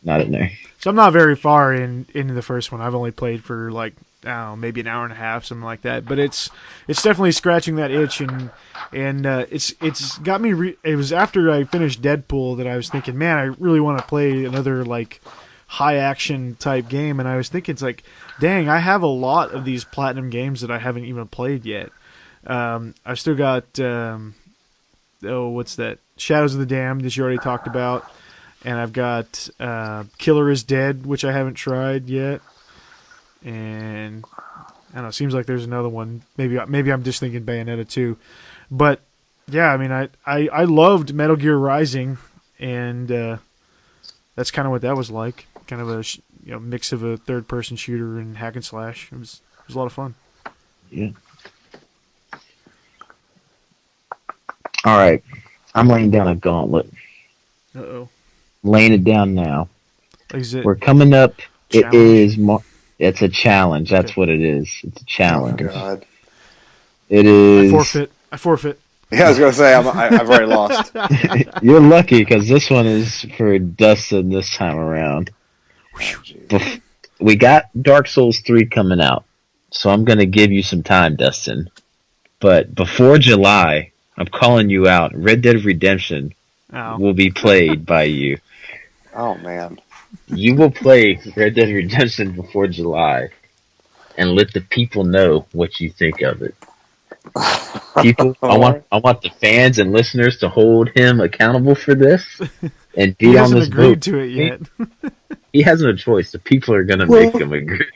not in there. So I'm not very far into the first one. I've only played for maybe an hour and a half, something like that. But it's definitely scratching that itch, and it's got me. It was after I finished Deadpool that I was thinking, man, I really want to play another high action type game, and I was thinking, it's like, dang, I have a lot of these platinum games that I haven't even played yet. I've still got what's that? Shadows of the Damned that you already talked about. And I've got Killer is Dead, which I haven't tried yet. And I don't know, seems like there's another one. Maybe I'm just thinking Bayonetta 2. But yeah, I mean, I loved Metal Gear Rising, and that's kind of what that was like. Kind of a mix of a third-person shooter and hack and slash. It was a lot of fun. Yeah. All right, I'm laying down a gauntlet. Uh-oh. Laying it down now. We're coming up. Challenge? It's a challenge. That's what it is. It's a challenge. Oh, God. It is. I forfeit. Yeah, I was going to say, I've already lost. You're lucky because this one is for Dustin this time around. We got Dark Souls 3 coming out, so I'm going to give you some time, Dustin. But before July, I'm calling you out. Red Dead Redemption will be played by you. Oh, man. You will play Red Dead Redemption before July and let the people know what you think of it. People, I want the fans and listeners to hold him accountable for this. and he be on hasn't this agreed boat. to it yet. He has no choice. The people are gonna make him agree.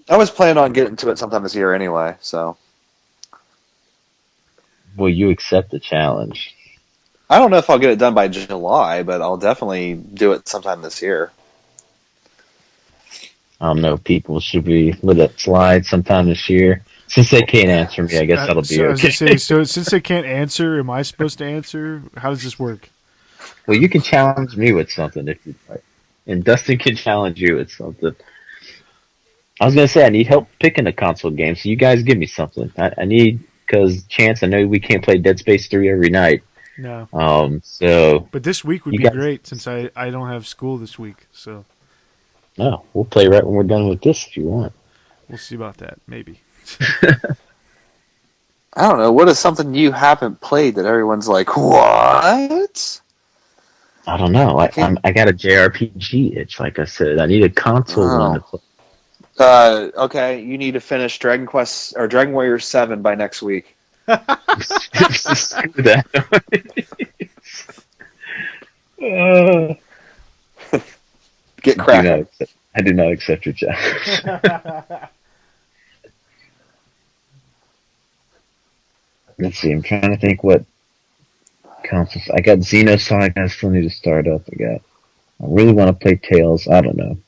I was planning on getting to it sometime this year anyway, so. Will you accept the challenge? I don't know if I'll get it done by July, but I'll definitely do it sometime this year. I don't know. People should be let it slide sometime this year. Since they can't answer me, I guess that'll be okay. So since they can't answer, am I supposed to answer? How does this work? Well, you can challenge me with something if you'd like, and Dustin can challenge you with something. I was gonna say I need help picking a console game, so you guys give me something. I need because Chance. I know we can't play Dead Space 3 every night. No. So. But this week would be great since I don't have school this week. So. No, we'll play right when we're done with this if you want. We'll see about that. Maybe. I don't know. What is something you haven't played that everyone's like, what? I don't know. I got a JRPG itch, like I said. I need a console one to play. Okay, you need to finish Dragon Quest or Dragon Warrior 7 by next week. Screw that. Get cracking. I do not accept your challenge. Let's see. I'm trying to think what consoles. I got Xenosonic. I still need to start up. I really want to play Tales. I don't know.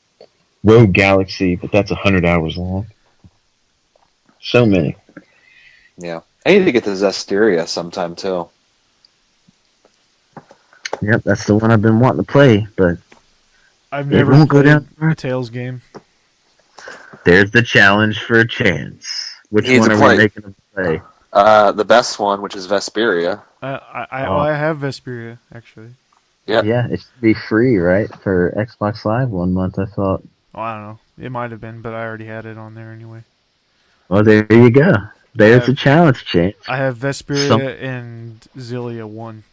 Rogue Galaxy, but that's 100 hours long. So many. Yeah. I need to get to Zestiria sometime, too. Yep, that's the one I've been wanting to play, but I've never played a Tales game. There's the challenge for a Chance. Which one are we making him play? The best one, which is Vesperia. I have Vesperia, actually. Yep. Yeah, it should be free, right? For Xbox Live 1 month, I thought. Oh, I don't know. It might have been, but I already had it on there anyway. Well, there you go. There's the challenge, Chance. I have Vesperia and Xillia 1.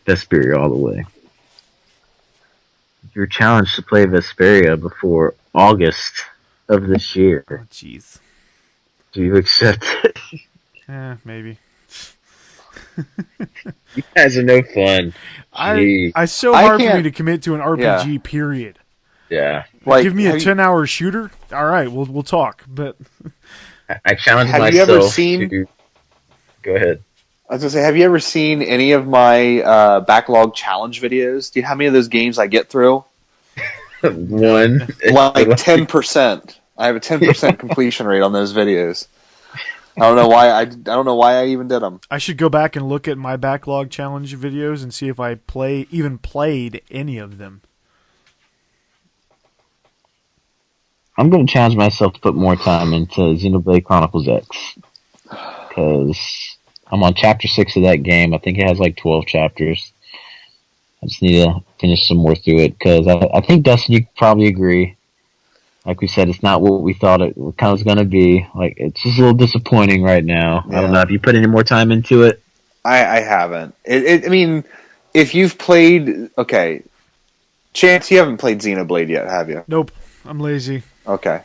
Vesperia all the way. You're challenged to play Vesperia before August of this year. Oh, jeez. Do you accept it? Maybe. You guys are no fun. It's so hard for me to commit to an RPG, period. Yeah. Like, give me a 10-hour shooter? All right, we'll talk. But I challenge myself. Have you ever seen... Go ahead. I was going to say, have you ever seen any of my backlog challenge videos? Do you know how many of those games I get through? One. Like 10%. I have a 10% completion rate on those videos. I don't know why I even did them. I should go back and look at my backlog challenge videos and see if I even played any of them. I'm going to challenge myself to put more time into Xenoblade Chronicles X. Because I'm on chapter 6 of that game. I think it has like 12 chapters. I just need to finish some more through it. Because I think, Dustin, you probably agree. Like we said, it's not what we thought it kind of was going to be. Like, it's just a little disappointing right now. Yeah. I don't know. Have you put any more time into it? I haven't. I mean, if you've played... Okay. Chance, you haven't played Xenoblade yet, have you? Nope. I'm lazy. Okay.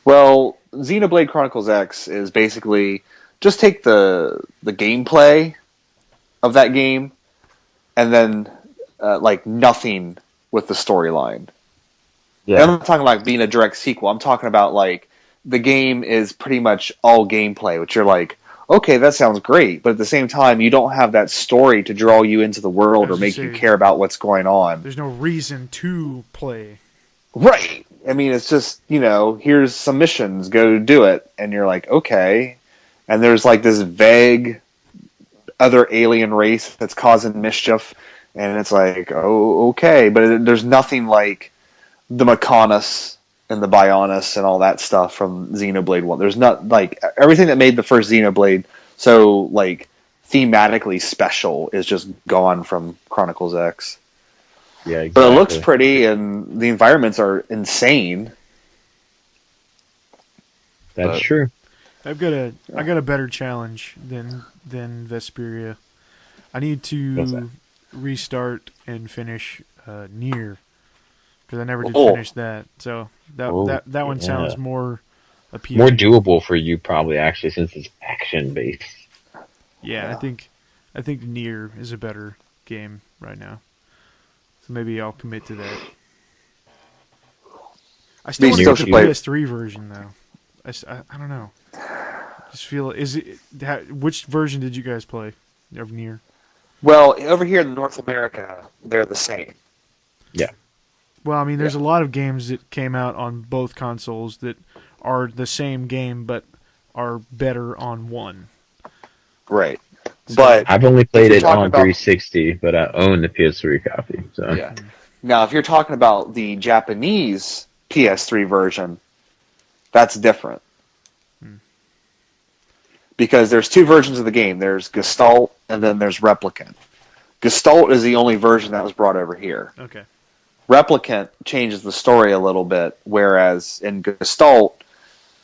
Well, Xenoblade Chronicles X is basically... Just take the gameplay of that game and then, nothing with the storyline. Yeah. And I'm not talking like being a direct sequel. I'm talking about like the game is pretty much all gameplay, which you're like, okay, that sounds great, but at the same time, you don't have that story to draw you into the world or make you care about what's going on. There's no reason to play. Right. I mean, it's just, here's some missions, go do it, and you're like, okay. And there's like this vague other alien race that's causing mischief, and it's like, oh, okay, but there's nothing like the Mechonis and the Bionis and all that stuff from Xenoblade 1. There's not, like, everything that made the first Xenoblade so, like, thematically special is just gone from Chronicles X. Yeah, exactly. But it looks pretty, and the environments are insane. That's true. I got a better challenge than Vesperia. I need to restart and finish Nier. Because I never did finish that, so that one sounds more appealing. More doable for you, probably, actually, since it's action based. Yeah, I think I think Nier is a better game right now. So maybe I'll commit to that. I still want to get the PS3 version though. I don't know. Just feel which version did you guys play of Nier? Well, over here in North America, they're the same. Yeah. Well, I mean, there's a lot of games that came out on both consoles that are the same game but are better on one. Right. So, but I've only played it on 360, but I own the PS3 copy. So yeah. Now, if you're talking about the Japanese PS3 version, that's different. Because there's two versions of the game. There's Gestalt and then there's Replicant. Gestalt is the only version that was brought over here. Okay. Replicant changes the story a little bit, whereas in Gestalt,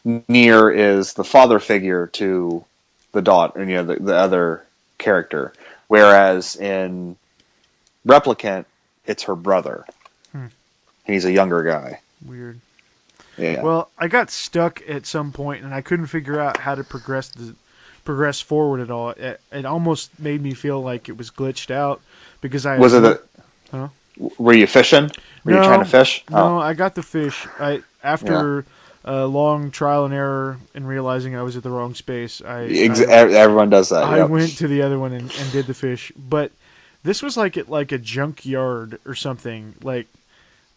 Nier is the father figure to the daughter, the other character. Whereas in Replicant, it's her brother. He's a younger guy. Weird. Yeah. Well, I got stuck at some point, and I couldn't figure out how to progress forward at all. It almost made me feel like it was glitched out because I Huh? Were you fishing? Were you trying to fish? No, I got the fish. After a long trial and error and realizing I was at the wrong space, everyone does that. I went to the other one and did the fish, but this was like a junkyard or something. Like,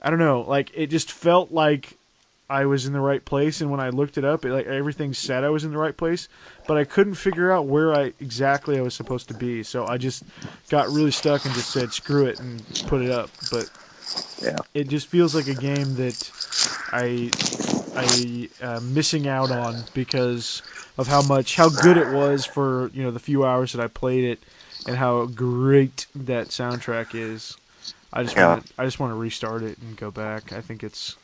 I don't know. Like, it just felt like I was in the right place, and when I looked it up, everything said I was in the right place, but I couldn't figure out where exactly I was supposed to be. So I just got really stuck and just said screw it and put it up. But it just feels like a game that I missing out on because of how good it was for the few hours that I played it, and how great that soundtrack is. I just want to restart it and go back. I think it's.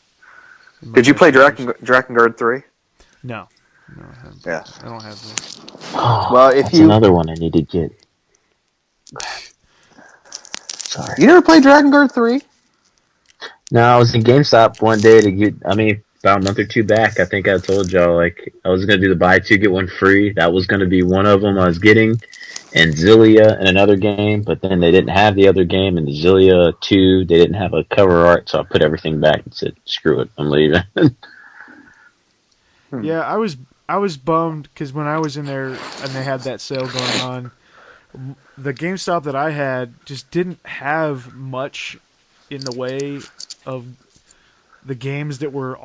Did you play Drakengard 3? No, I haven't. Yeah, I don't have that. Well, that's another one I need to get. Sorry. You never played Drakengard 3? No, I was in GameStop one day about a month or two back. I think I told y'all I was gonna do the buy two get one free. That was gonna be one of them I was getting. And Zillia in another game, but then they didn't have the other game, and the Zillia 2, they didn't have a cover art, so I put everything back and said, screw it, I'm leaving. Yeah, I was bummed, because when I was in there and they had that sale going on, the GameStop that I had just didn't have much in the way of the games that were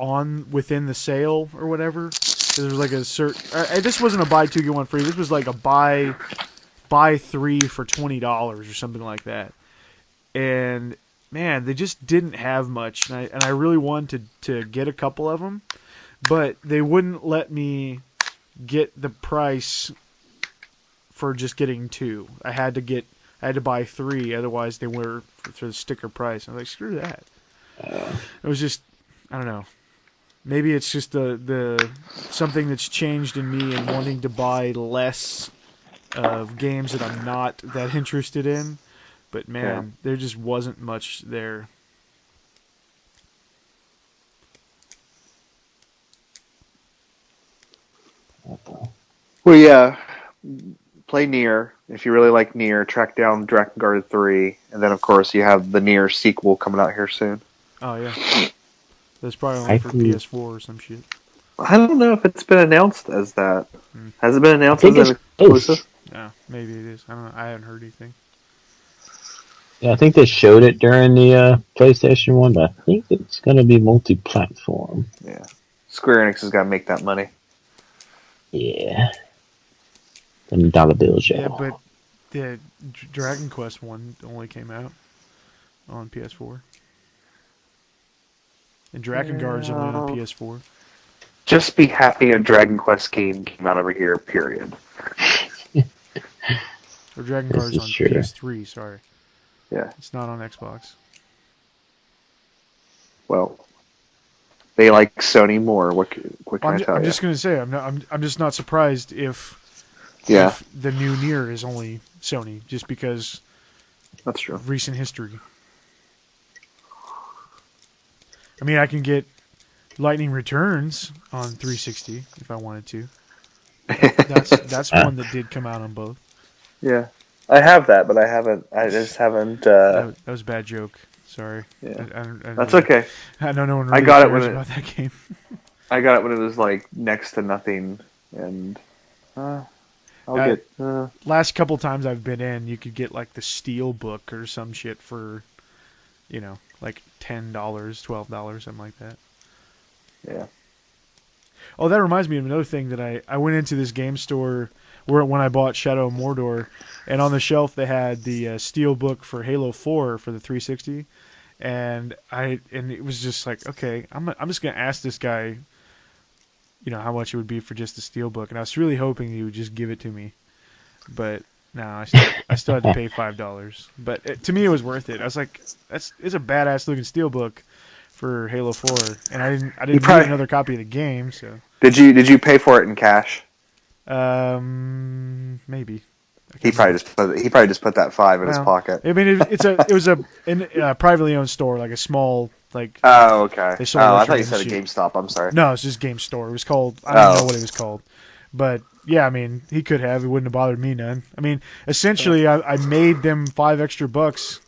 within the sale or whatever. There was like a certain... this wasn't a buy two, get one free. This was like a buy 3 for $20 or something like that. And man, they just didn't have much, and I really wanted to get a couple of them, but they wouldn't let me get the price for just getting 2. I had to buy 3, otherwise they were for the sticker price. I was like, screw that. It was just, I don't know. Maybe it's just the something that's changed in me and wanting to buy less of games that I'm not that interested in. But man, there just wasn't much there. Well, yeah. Play Nier. If you really like Nier, track down Drakengard 3. And then, of course, you have the Nier sequel coming out here soon. Oh, yeah. That's probably only for PS4 or some shit. I don't know if it's been announced as that. Has it been announced as an exclusive? No, maybe it is. I don't know. I haven't heard anything. Yeah, I think they showed it during the PlayStation one, but I think it's going to be multi-platform. Yeah. Square Enix has got to make that money. Yeah. $1 bills, yeah, but the Dragon Quest one only came out on PS4. And Drakengard's only on PS4. Just be happy a Dragon Quest game came out over here, period. Or Drakengard's on PS3, sorry. Yeah. It's not on Xbox. Well, they like Sony more. What can I tell you? I'm just going to say, I'm just not surprised if the new Nier is only Sony, just because that's true. Of recent history. I mean, I can get Lightning Returns on 360 if I wanted to. That's one that did come out on both. Yeah. I have that, but I haven't. I just haven't. That was a bad joke. Sorry. Yeah. I That's okay. I know no one really got it cares when about that game. I got it when it was like next to nothing, and I'll get. Last couple times I've been in, you could get like the Steel Book or some shit for, like $10, $12, something like that. Yeah. Oh, that reminds me of another thing that I went into this game store when I bought Shadow of Mordor, and on the shelf they had the Steel Book for Halo 4 for the 360, and it was just like, okay, I'm just gonna ask this guy, how much it would be for just the Steel Book, and I was really hoping he would just give it to me, but no, I still had to pay $5, but to me it was worth it. I was like, it's a badass looking Steel Book for Halo 4, and I didn't need another copy of the game. So did you pay for it in cash? Maybe. He probably just put that $5 in his pocket. I mean, it was a privately owned store, like a small like. Oh, okay. I thought you said a GameStop. I'm sorry. No, it's just Game Store. It was called. I don't know what it was called, but yeah, I mean, he could have. It wouldn't have bothered me none. I mean, essentially, I made them $5 extra, because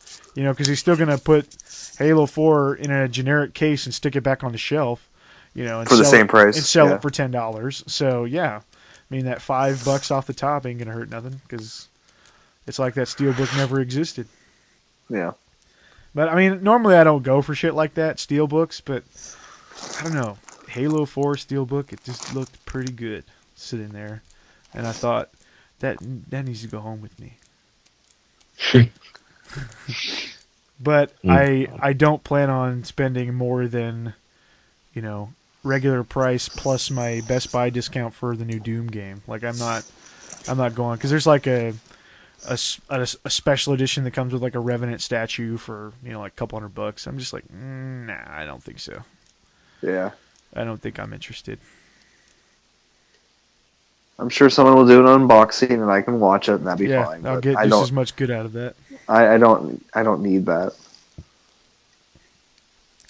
he's still gonna put Halo 4 in a generic case and stick it back on the shelf, and for the same price, and sell it for $10. So yeah, I mean that $5 off the top ain't gonna hurt nothing because it's like that Steelbook never existed. Yeah. But I mean, normally I don't go for shit like that, Steelbooks, but I don't know. Halo 4 Steelbook, it just looked pretty good sitting there, and I thought that needs to go home with me. But I don't plan on spending more than, regular price plus my Best Buy discount for the new Doom game. Like I'm not going, because there's like a special edition that comes with like a Revenant statue for like a couple $100. I'm just like, nah, I don't think so. Yeah. I don't think I'm interested. I'm sure someone will do an unboxing and I can watch it and that'd be fine. I'll get just as much good out of that. I don't need that.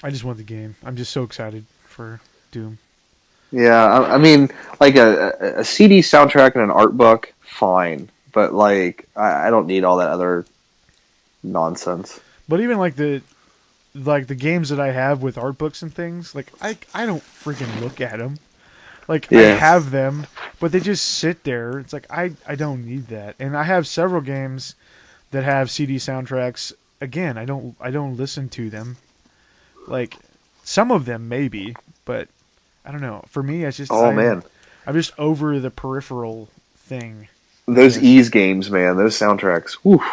I just want the game. I'm just so excited for Doom. Yeah, I mean, like a CD soundtrack and an art book, fine. But like, I don't need all that other nonsense. But even like the games that I have with art books and things, like I don't freaking look at them. Like I have them, but they just sit there. It's like I don't need that. And I have several games that have CD soundtracks. Again, I don't listen to them. Like some of them maybe, but I don't know. For me, it's just I'm just over the peripheral thing. Those Ease games, man, those soundtracks. Whew.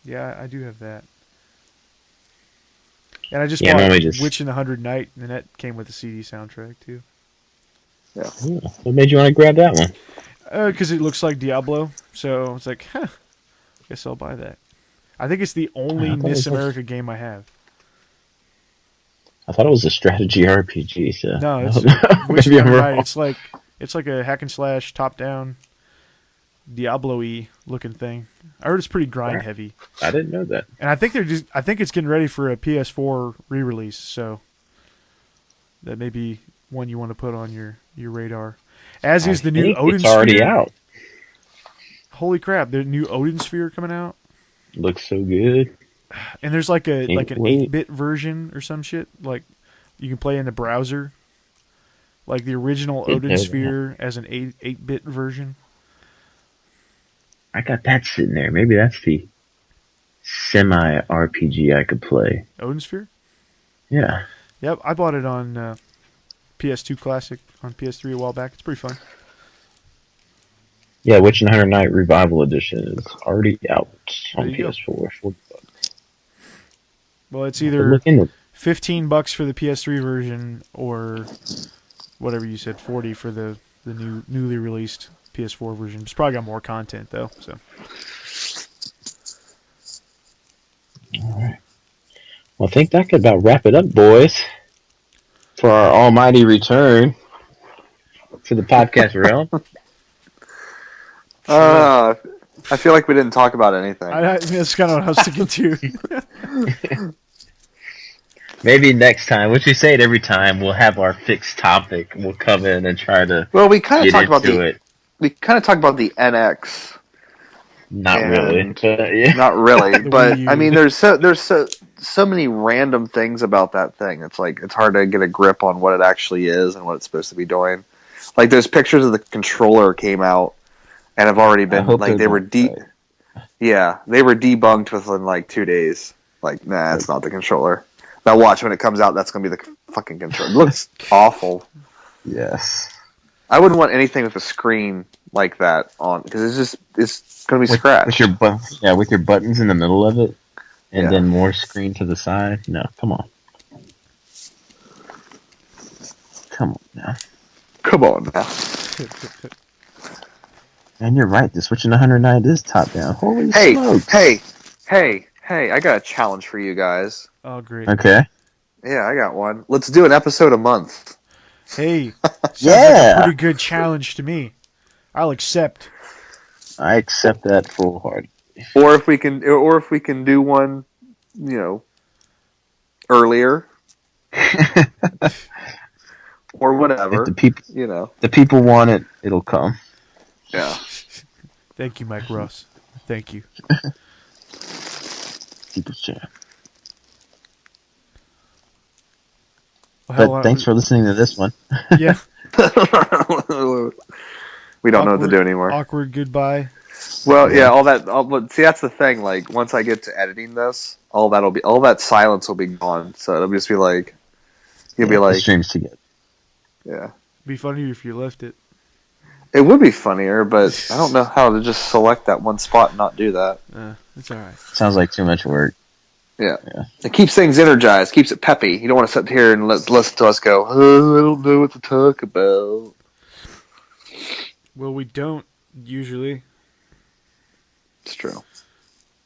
Yeah, I do have that. And I just bought Witch in the 100 Night, and that came with a CD soundtrack too. Yeah. What made you want to grab that one? Because it looks like Diablo, so it's like, guess I'll buy that. I think it's the only Miss America game I have. I thought it was a strategy RPG. So no, it's Witch in the 100 Night. It's like a hack and slash, top down, Diablo-y looking thing. I heard it's pretty grind heavy. I didn't know that. And I think it's getting ready for a PS4 re-release, so that may be one you want to put on your radar. As is the new Odin Sphere. It's already out. Holy crap, the new Odin Sphere coming out. Looks so good. And there's like an 8-bit version or some shit. Like you can play in the browser. Like the original Odin Sphere as an 8-bit version. I got that sitting there. Maybe that's the semi-RPG I could play. Odin Sphere? Yeah. Yep, I bought it on PS2 Classic on PS3 a while back. It's pretty fun. Yeah, Witch in the 100 Night Revival Edition is already out on PS4. $40. Well, it's either $15 for the PS3 version or whatever you said, $40 for the newly released PS4 version. It's probably got more content though. So. All right. Well, I think that could about wrap it up, boys, for our almighty return to the podcast realm. I feel like we didn't talk about anything. That's kind of what I was thinking too. Maybe next time. Which we say it every time. We'll have our fixed topic. We'll come in and try to. Well, we kind of talked about it. We kind of talked about the NX Not really. But, yeah. Not really, but Wii U. I mean, there's so many random things about that thing. It's like it's hard to get a grip on what it actually is and what it's supposed to be doing. Like those pictures of the controller came out and have already been like they were yeah, they were debunked within like 2 days. Like, nah, it's not the controller. Now watch when it comes out. That's gonna be the fucking controller. It looks awful. Yes. I wouldn't want anything with a screen like that on because it's gonna be scratched. With your buttons in the middle of it, and then more screen to the side. No, come on. Come on now. Come on now. And you're right. The Switch in 109 is top down. Holy smokes. Hey! I got a challenge for you guys. Oh, great. Okay. Yeah, I got one. Let's do an episode a month. Hey, sounds Yeah. like a pretty good challenge to me. I'll accept. I accept that full heart. Or if we can do one, earlier, or whatever. If the people want it, it'll come. Yeah. Thank you, Mike Ross. Thank you. People's champ. Well, But thanks for listening to this one. Yeah. We don't know what to do anymore. Awkward goodbye. Well, but see, that's the thing. Like, once I get to editing this, all that silence will be gone. So it'll just be like, you'll be like, the streams together. Yeah. It'd be funnier if you left it. It would be funnier, but I don't know how to just select that one spot and not do that. It's all right. Sounds like too much work. Yeah. It keeps things energized, keeps it peppy. You don't want to sit here and listen to us go, oh, I don't know what to talk about. Well, we don't usually. It's true.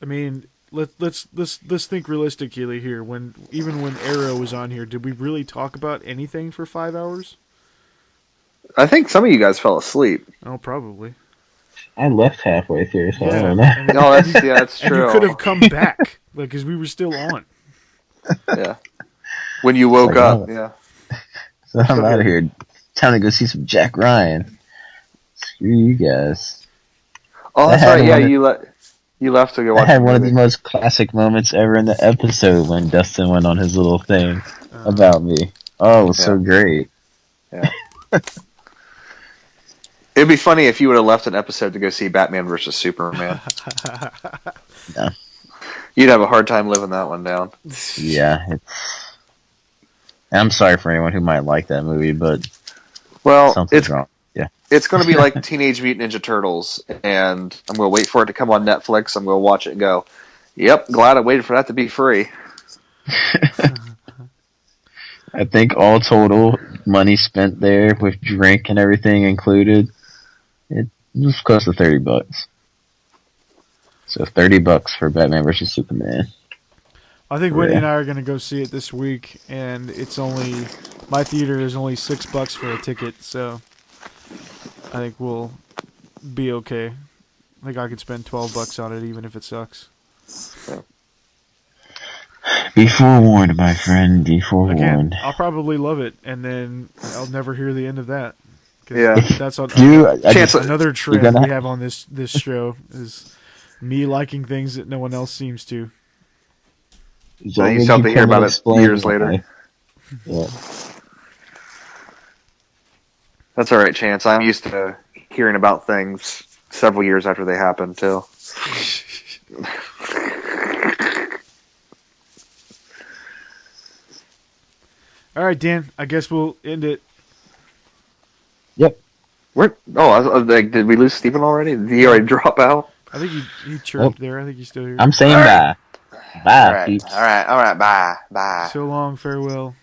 I mean, let's think realistically here. Even when Arrow was on here, did we really talk about anything for 5 hours? I think some of you guys fell asleep. Oh, probably. I left halfway through, so I don't know. That's true. And you could have come back, because we were still on. Yeah. When you woke up, yeah. So I'm out of here. Time to go see some Jack Ryan. Screw you guys. Oh, that's right. Yeah, you left to go watch. I had one of the most classic moments ever in the episode when Dustin went on his little thing about me. Oh, it was so great. Yeah. It'd be funny if you would have left an episode to go see Batman vs. Superman. No. You'd have a hard time living that one down. Yeah. I'm sorry for anyone who might like that movie, but something's wrong. Yeah. It's going to be like Teenage Mutant Ninja Turtles, and I'm going to wait for it to come on Netflix. I'm going to watch it and go, yep, glad I waited for that to be free. I think all total money spent there with drink and everything included, it was close to $30. So $30 for Batman vs Superman. I think Whitney and I are going to go see it this week, and my theater is only $6 for a ticket, so I think we'll be okay. I think I could spend $12 on it, even if it sucks. Be forewarned, my friend. Be forewarned. Again, I'll probably love it, and then I'll never hear the end of that. Yeah, that's another trend we have on this show is me liking things that no one else seems to. So you still have to hear about it years later. Yeah. That's all right, Chance. I'm used to hearing about things several years after they happen, too. All right, Dan. I guess we'll end it. Yep. Did we lose Steven already? Did he already drop out? I think he chirped there. I think he's still here. I'm saying bye. Bye, all right. Bye. So long, farewell.